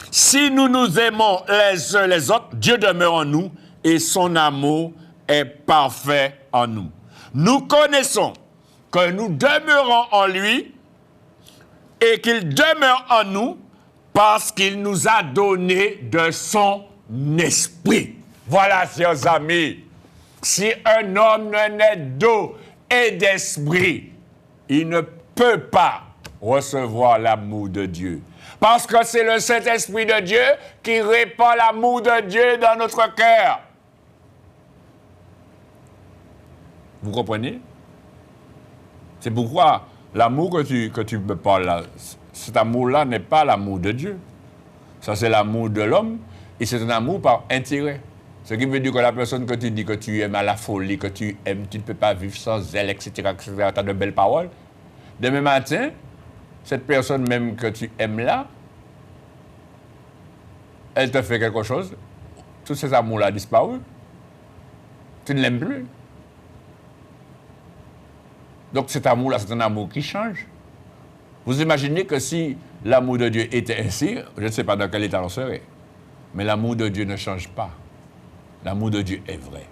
Si nous nous aimons les uns les autres, Dieu demeure en nous et son amour est parfait en nous. Nous connaissons que nous demeurons en lui et qu'il demeure en nous parce qu'il nous a donné de son esprit. Voilà, chers amis. Si un homme ne naît d'eau et d'esprit, il ne peut pas recevoir l'amour de Dieu. Parce que c'est le Saint-Esprit de Dieu qui répand l'amour de Dieu dans notre cœur. Vous comprenez? C'est pourquoi l'amour que tu me parles là, cet amour-là n'est pas l'amour de Dieu. Ça, c'est l'amour de l'homme et c'est un amour par intérêt. Ce qui veut dire que la personne que tu dis que tu aimes à la folie, que tu aimes, tu ne peux pas vivre sans elle, etc., etc., tu as de belles paroles. Demain matin, cette personne même que tu aimes là, elle te fait quelque chose, tous ces amours-là disparus. Tu ne l'aimes plus. Donc cet amour-là, c'est un amour qui change. Vous imaginez que si l'amour de Dieu était ainsi, je ne sais pas dans quel état on serait, mais l'amour de Dieu ne change pas. L'amour de Dieu est vrai.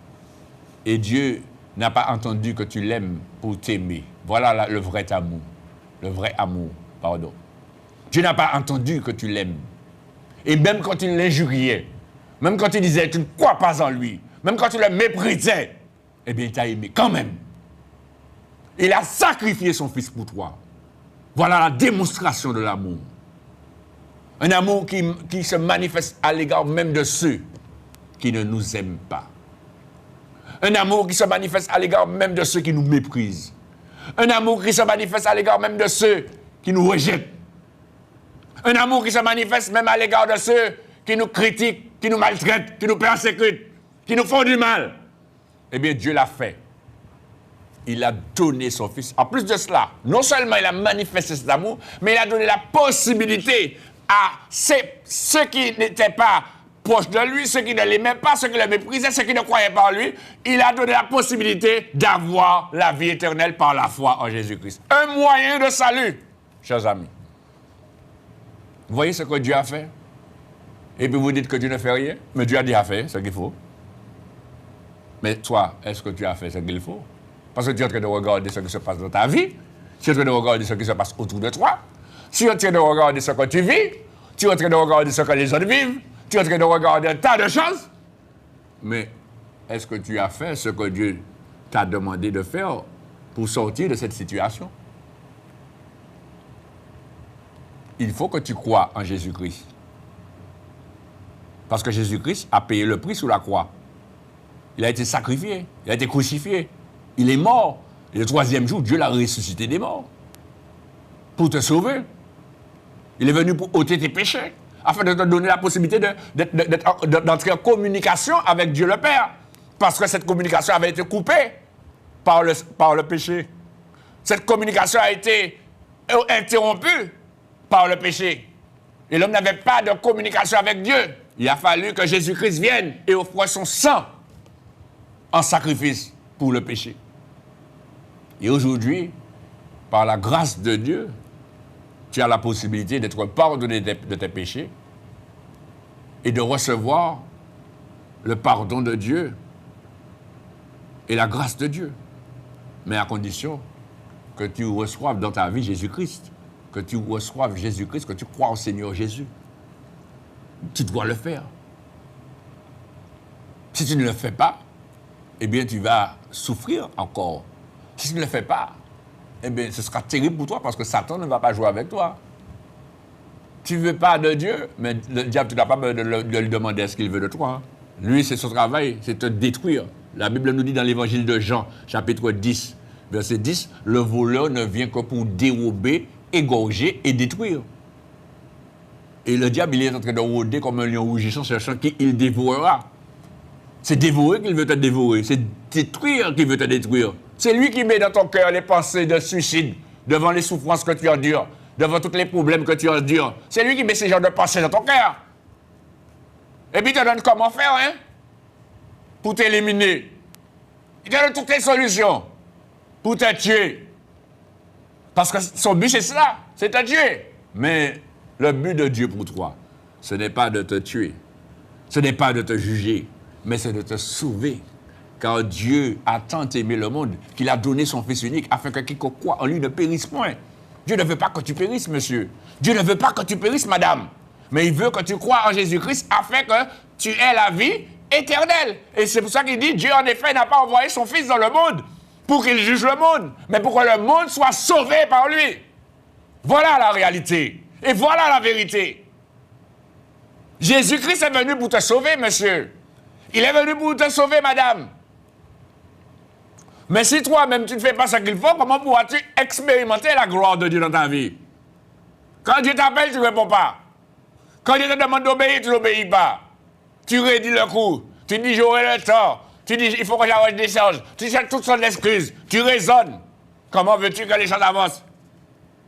Et Dieu n'a pas entendu que tu l'aimes pour t'aimer. Voilà le vrai amour. Le vrai amour, pardon. Dieu n'a pas entendu que tu l'aimes. Et même quand il l'injuriait, même quand il disait tu ne crois pas en lui, même quand tu le méprisais, eh bien il t'a aimé quand même. Il a sacrifié son fils pour toi. Voilà la démonstration de l'amour. Un amour qui se manifeste à l'égard même de ceux qui ne nous aiment pas. Un amour qui se manifeste à l'égard même de ceux qui nous méprisent. Un amour qui se manifeste à l'égard même de ceux qui nous rejettent. Un amour qui se manifeste même à l'égard de ceux qui nous critiquent, qui nous maltraitent, qui nous persécutent, qui nous font du mal. Eh bien, Dieu l'a fait. Il a donné son Fils. En plus de cela, non seulement il a manifesté cet amour, mais il a donné la possibilité à ceux qui n'étaient pas proches de lui, ceux qui ne l'aimaient pas, ceux qui le méprisaient, ceux qui ne croyaient pas en lui, il a donné la possibilité d'avoir la vie éternelle par la foi en Jésus-Christ. Un moyen de salut, chers amis. Vous voyez ce que Dieu a fait? Et puis vous dites que Dieu ne fait rien, mais Dieu a déjà fait ce qu'il faut. Mais toi, est-ce que tu as fait ce qu'il faut? Parce que tu es en train de regarder ce qui se passe dans ta vie, tu es en train de regarder ce qui se passe autour de toi, tu es en train de regarder ce que tu vis, tu es en train de regarder ce que les autres vivent, tu es en train de regarder un tas de choses. Mais est-ce que tu as fait ce que Dieu t'a demandé de faire pour sortir de cette situation? Il faut que tu crois en Jésus-Christ. Parce que Jésus-Christ a payé le prix sur la croix. Il a été sacrifié, il a été crucifié. Il est mort. Et le troisième jour, Dieu l'a ressuscité des morts. Pour te sauver. Il est venu pour ôter tes péchés. Afin de te donner la possibilité d'entrer en communication avec Dieu le Père. Parce que cette communication avait été coupée par le péché. Cette communication a été interrompue par le péché. Et l'homme n'avait pas de communication avec Dieu. Il a fallu que Jésus-Christ vienne et offre son sang en sacrifice pour le péché. Et aujourd'hui, par la grâce de Dieu, tu as la possibilité d'être pardonné de tes péchés et de recevoir le pardon de Dieu et la grâce de Dieu. Mais à condition que tu reçoives dans ta vie Jésus-Christ, que tu reçoives Jésus-Christ, que tu crois au Seigneur Jésus. Tu dois le faire. Si tu ne le fais pas, eh bien, tu vas souffrir encore. Si tu ne le fais pas, eh bien, ce sera terrible pour toi parce que Satan ne va pas jouer avec toi. Tu ne veux pas de Dieu, mais le diable, tu n'as pas besoin de lui demander ce qu'il veut de toi. Lui, c'est son travail, c'est te détruire. La Bible nous dit dans l'évangile de Jean, chapitre 10, verset 10, « Le voleur ne vient que pour dérober, égorger et détruire. » Et le diable, il est en train de rôder comme un lion rougissant, cherchant qui il dévorera. C'est dévorer qu'il veut te dévorer. C'est détruire qu'il veut te détruire. C'est lui qui met dans ton cœur les pensées de suicide, devant les souffrances que tu endures, devant tous les problèmes que tu endures. C'est lui qui met ces genres de pensées dans ton cœur. Et puis il te donne comment faire, hein? Pour t'éliminer. Il te donne toutes les solutions pour te tuer. Parce que son but, c'est cela, c'est te tuer. Mais le but de Dieu pour toi, ce n'est pas de te tuer, ce n'est pas de te juger, mais c'est de te sauver. Car Dieu a tant aimé le monde qu'il a donné son Fils unique afin que quiconque croit en lui ne périsse point. Dieu ne veut pas que tu périsses, monsieur. Dieu ne veut pas que tu périsses, madame. Mais il veut que tu crois en Jésus-Christ afin que tu aies la vie éternelle. Et c'est pour ça qu'il dit, Dieu en effet n'a pas envoyé son Fils dans le monde pour qu'il juge le monde, mais pour que le monde soit sauvé par lui. Voilà la réalité. Et voilà la vérité. Jésus-Christ est venu pour te sauver, monsieur. Il est venu pour te sauver, madame. Mais si toi-même, tu ne fais pas ce qu'il faut, comment pourras-tu expérimenter la gloire de Dieu dans ta vie? Quand Dieu t'appelle, tu ne réponds pas. Quand Dieu te demande d'obéir, tu n'obéis pas. Tu rédis le coup. Tu dis, j'aurai le temps. Tu dis, il faut que j'arrête des choses. Tu cherches toutes sortes d'excuses. Tu raisonnes. Comment veux-tu que les choses avancent?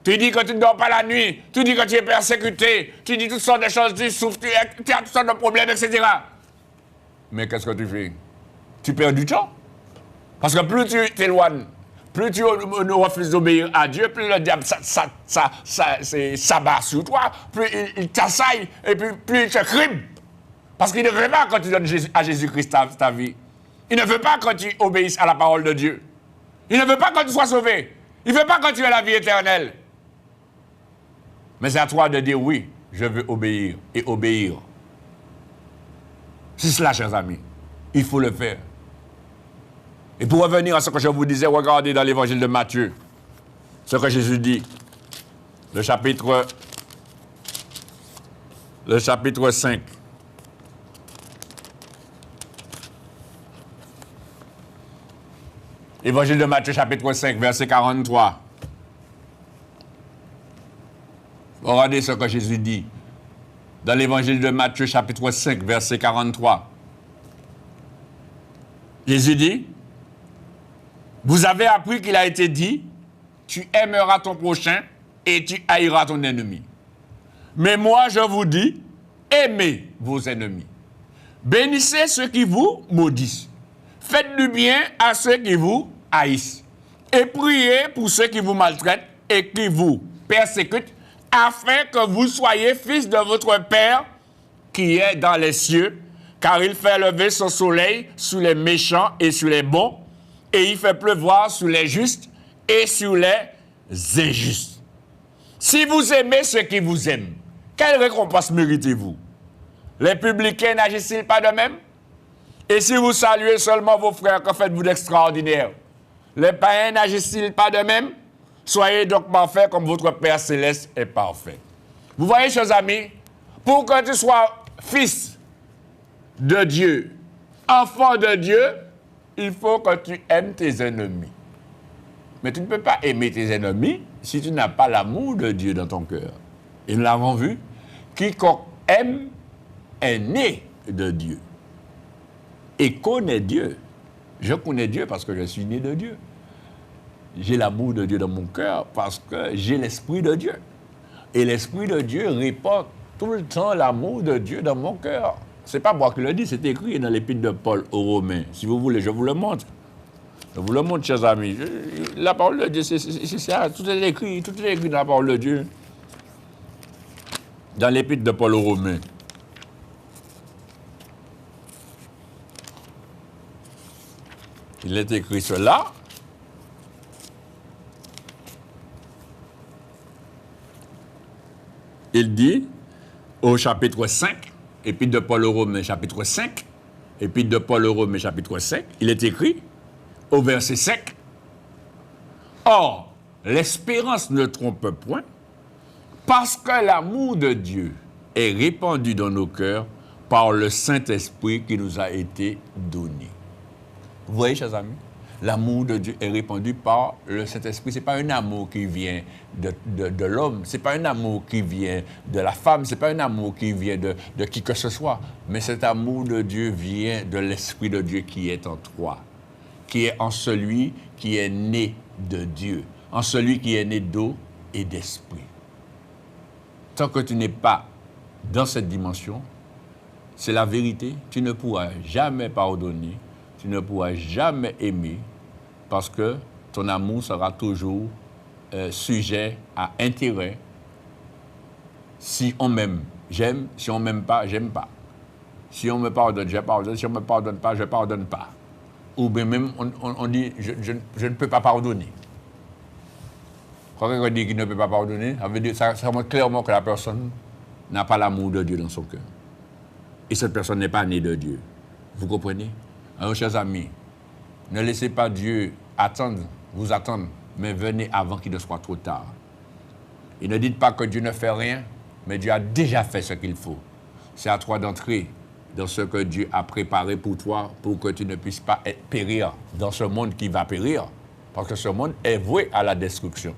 Tu dis que tu ne dors pas la nuit. Tu dis que tu es persécuté. Tu dis toutes sortes de choses. Tu souffres, tu as toutes sortes de problèmes, etc. Mais qu'est-ce que tu fais? Tu perds du temps. Parce que plus tu t'éloignes, plus tu refuses d'obéir à Dieu, plus le diable s'abat sur toi, plus il t'assaille et plus il te crime. Parce qu'il ne veut pas quand tu donnes à Jésus-Christ ta vie. Il ne veut pas quand tu obéisses à la parole de Dieu. Il ne veut pas quand tu sois sauvé. Il ne veut pas quand tu aies la vie éternelle. Mais c'est à toi de dire oui, je veux obéir et obéir. C'est cela, chers amis. Il faut le faire. Et pour revenir à ce que je vous disais, regardez dans l'évangile de Matthieu, ce que Jésus dit, le chapitre 5. Évangile de Matthieu, chapitre 5, verset 43. Regardez ce que Jésus dit dans l'évangile de Matthieu, chapitre 5, verset 43. Jésus dit, vous avez appris qu'il a été dit, tu aimeras ton prochain et tu haïras ton ennemi. Mais moi, je vous dis, aimez vos ennemis. Bénissez ceux qui vous maudissent. Faites du bien à ceux qui vous haïssent. Et priez pour ceux qui vous maltraitent et qui vous persécutent, afin que vous soyez fils de votre Père qui est dans les cieux, car il fait lever son soleil sur les méchants et sur les bons, et il fait pleuvoir sur les justes et sur les injustes. Si vous aimez ceux qui vous aiment, quelle récompense méritez-vous? Les publicains n'agissent-ils pas de même? Et si vous saluez seulement vos frères, que faites-vous d'extraordinaire? Les païens n'agissent-ils pas de même? Soyez donc parfaits comme votre Père céleste est parfait. Vous voyez, chers amis, pour que tu sois fils de Dieu, enfant de Dieu, il faut que tu aimes tes ennemis. Mais tu ne peux pas aimer tes ennemis si tu n'as pas l'amour de Dieu dans ton cœur. Et nous l'avons vu, quiconque aime est né de Dieu et connaît Dieu. Je connais Dieu parce que je suis né de Dieu. J'ai l'amour de Dieu dans mon cœur parce que j'ai l'Esprit de Dieu. Et l'Esprit de Dieu répand tout le temps l'amour de Dieu dans mon cœur. Ce n'est pas moi qui le dis, c'est écrit dans l'épître de Paul aux Romains. Si vous voulez, je vous le montre. Je vous le montre, chers amis. La parole de Dieu, c'est ça. Tout est écrit dans la parole de Dieu. Dans l'épître de Paul aux Romains. Il est écrit cela. Il dit, au chapitre 5, épître de Paul aux Romains, chapitre 5, épître de Paul aux Romains, chapitre 5, il est écrit, au verset 5, « Or, l'espérance ne trompe point, parce que l'amour de Dieu est répandu dans nos cœurs par le Saint-Esprit qui nous a été donné. » Vous voyez, chers amis, l'amour de Dieu est répandu par le Saint-Esprit. Ce n'est pas un amour qui vient de l'homme, ce n'est pas un amour qui vient de la femme, ce n'est pas un amour qui vient de qui que ce soit, mais cet amour de Dieu vient de l'Esprit de Dieu qui est en toi, qui est en celui qui est né de Dieu, en celui qui est né d'eau et d'esprit. Tant que tu n'es pas dans cette dimension, c'est la vérité, tu ne pourras jamais pardonner, tu ne pourras jamais aimer, parce que ton amour sera toujours sujet à intérêt. Si on m'aime, j'aime. Si on ne m'aime pas, j'aime pas. Si on me pardonne, je pardonne. Si on ne me pardonne pas, je ne pardonne pas. Ou bien même, on dit, je ne peux pas pardonner. Quand on dit qu'il ne peut pas pardonner, ça veut dire ça montre clairement que la personne n'a pas l'amour de Dieu dans son cœur. Et cette personne n'est pas née de Dieu. Vous comprenez? Alors, chers amis, ne laissez pas Dieu vous attendre, mais venez avant qu'il ne soit trop tard. Et ne dites pas que Dieu ne fait rien, mais Dieu a déjà fait ce qu'il faut. C'est à toi d'entrer dans ce que Dieu a préparé pour toi, pour que tu ne puisses pas périr dans ce monde qui va périr, parce que ce monde est voué à la destruction.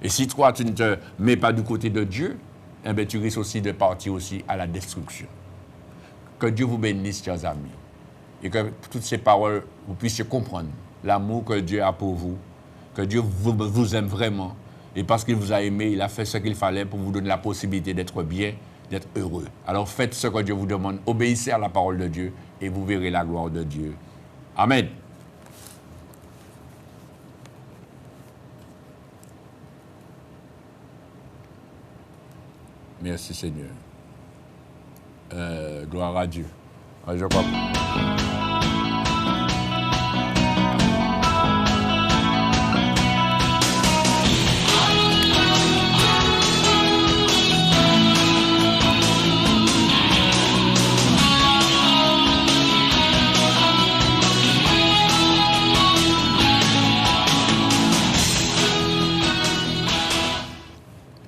Et si toi, tu ne te mets pas du côté de Dieu, eh bien, tu risques aussi de partir aussi à la destruction. Que Dieu vous bénisse, chers amis, et que toutes ces paroles, vous puissiez comprendre l'amour que Dieu a pour vous, que Dieu vous aime vraiment, et parce qu'il vous a aimé, il a fait ce qu'il fallait pour vous donner la possibilité d'être bien, d'être heureux. Alors faites ce que Dieu vous demande, obéissez à la parole de Dieu, et vous verrez la gloire de Dieu. Amen. Merci Seigneur. Gloire à Dieu. Je crois.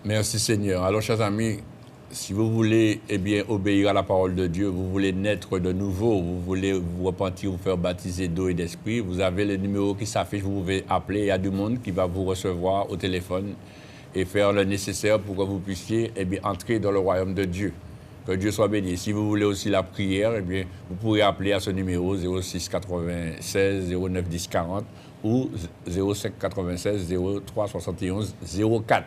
Merci Seigneur. Alors, chers amis, si vous voulez obéir à la parole de Dieu, vous voulez naître de nouveau, vous voulez vous repentir, vous faire baptiser d'eau et d'esprit, vous avez le numéro qui s'affiche, vous pouvez appeler. Il y a du monde qui va vous recevoir au téléphone et faire le nécessaire pour que vous puissiez entrer dans le royaume de Dieu. Que Dieu soit béni. Si vous voulez aussi la prière, vous pourrez appeler à ce numéro 06 96 09 10 40 ou 05 96 03 71 04.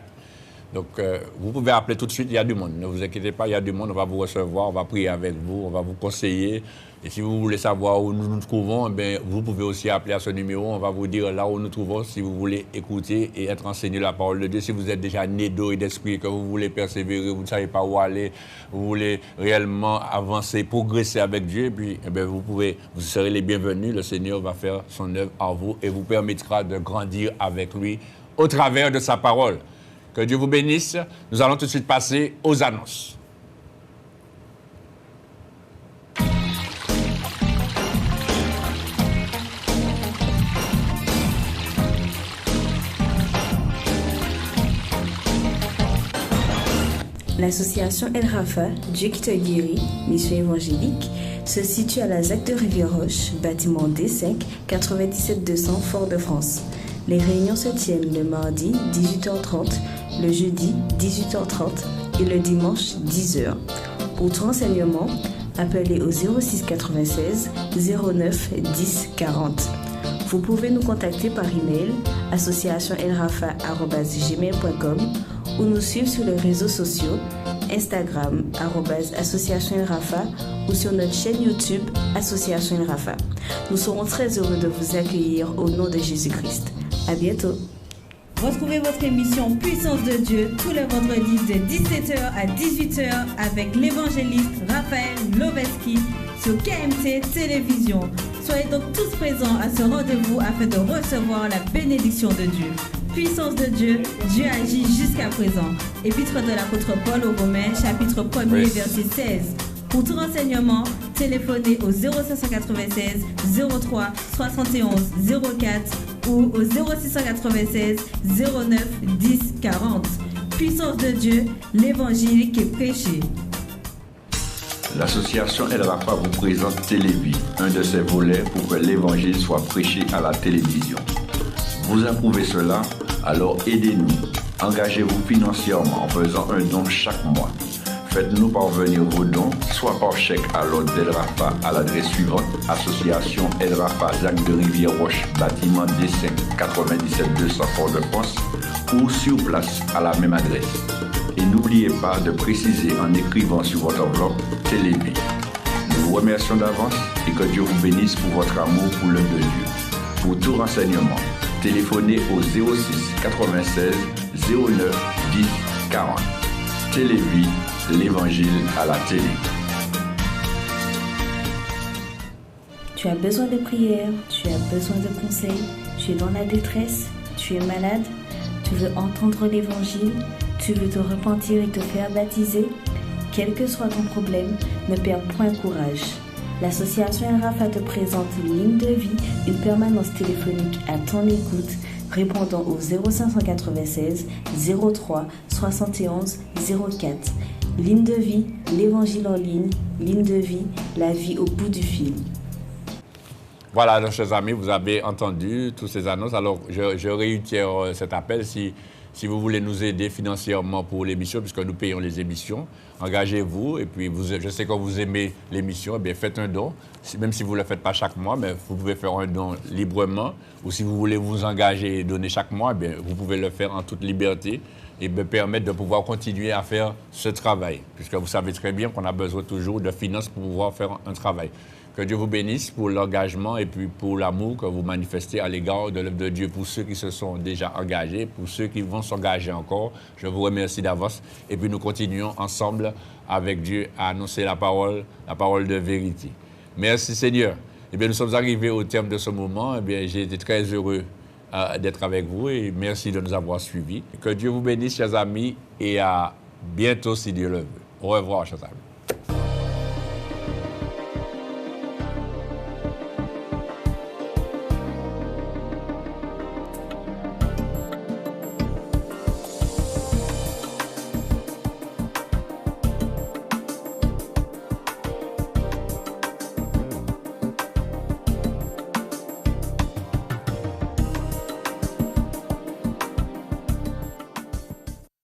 Donc, vous pouvez appeler tout de suite, il y a du monde. Ne vous inquiétez pas, il y a du monde, on va vous recevoir, on va prier avec vous, on va vous conseiller. Et si vous voulez savoir où nous nous trouvons, vous pouvez aussi appeler à ce numéro, on va vous dire là où nous nous trouvons, si vous voulez écouter et être enseigné la parole de Dieu. Si vous êtes déjà né d'eau et d'esprit, que vous voulez persévérer, vous ne savez pas où aller, vous voulez réellement avancer, progresser avec Dieu, puis vous serez les bienvenus. Le Seigneur va faire son œuvre en vous et vous permettra de grandir avec lui au travers de sa parole. Que Dieu vous bénisse. Nous allons tout de suite passer aux annonces. L'association El Rafa, Dieu qui te guérit, mission évangélique, se situe à la ZAC de Rivière-Roche, bâtiment D5, 97 200 Fort-de-France. Les réunions se tiennent le mardi 18h30, le jeudi 18h30 et le dimanche 10h. Pour tout renseignement, appelez au 06 96 09 10 40. Vous pouvez nous contacter par email associationelrafa@gmail.com ou nous suivre sur les réseaux sociaux Instagram @associationelrafa ou sur notre chaîne YouTube Association El Rafa. Nous serons très heureux de vous accueillir au nom de Jésus-Christ. À bientôt. Retrouvez votre émission Puissance de Dieu tous les vendredis de 17h à 18h avec l'évangéliste Raphaël Loveski sur KMT Télévision. Soyez donc tous présents à ce rendez-vous afin de recevoir la bénédiction de Dieu. Puissance de Dieu, Dieu agit jusqu'à présent. Épître de l'apôtre Paul aux Romains, chapitre 1er, verset 16. Pour tout renseignement, téléphonez au 0596 03 71 04 ou au 0696 09 10 40. Puissance de Dieu, l'évangile qui est prêché. L'association El Rafa vous présente Télévie, un de ses volets pour que l'évangile soit prêché à la télévision. Vous approuvez cela? Alors aidez-nous. Engagez-vous financièrement en faisant un don chaque mois. Faites-nous parvenir vos dons, soit par chèque à l'ordre d'El Rafa à l'adresse suivante, Association El Rafa, ZAC de Rivière-Roche, bâtiment D5, 97 200 Fort-de-France, ou sur place à la même adresse. Et n'oubliez pas de préciser en écrivant sur votre enveloppe Télévie. Nous vous remercions d'avance et que Dieu vous bénisse pour votre amour pour l'œuvre de Dieu. Pour tout renseignement, téléphonez au 06 96 09 10 40. Télévie, l'évangile à la télé. Tu as besoin de prière, tu as besoin de conseils, tu es dans la détresse, tu es malade, tu veux entendre l'évangile, tu veux te repentir et te faire baptiser. Quel que soit ton problème, ne perds point courage. L'association RAFA te présente Ligne de vie, une permanence téléphonique à ton écoute, répondant au 0596 03 71 04. Ligne de vie, l'évangile en ligne, ligne de vie, la vie au bout du fil. Voilà, donc, chers amis, vous avez entendu toutes ces annonces. Alors, je réitère cet appel. Si vous voulez nous aider financièrement pour l'émission, puisque nous payons les émissions, engagez-vous. Et puis, je sais que vous aimez l'émission, eh bien, faites un don. Même si vous ne le faites pas chaque mois, mais vous pouvez faire un don librement. Ou si vous voulez vous engager et donner chaque mois, eh bien, vous pouvez le faire en toute liberté et me permettre de pouvoir continuer à faire ce travail. Puisque vous savez très bien qu'on a besoin toujours de finances pour pouvoir faire un travail. Que Dieu vous bénisse pour l'engagement et puis pour l'amour que vous manifestez à l'égard de l'œuvre de Dieu. Pour ceux qui se sont déjà engagés, pour ceux qui vont s'engager encore, je vous remercie d'avance. Et puis nous continuons ensemble avec Dieu à annoncer la parole de vérité. Merci Seigneur. Eh bien, nous sommes arrivés au terme de ce moment. Eh bien, j'ai été très heureux d'être avec vous et merci de nous avoir suivis. Que Dieu vous bénisse, chers amis, et à bientôt si Dieu le veut. Au revoir, chers amis.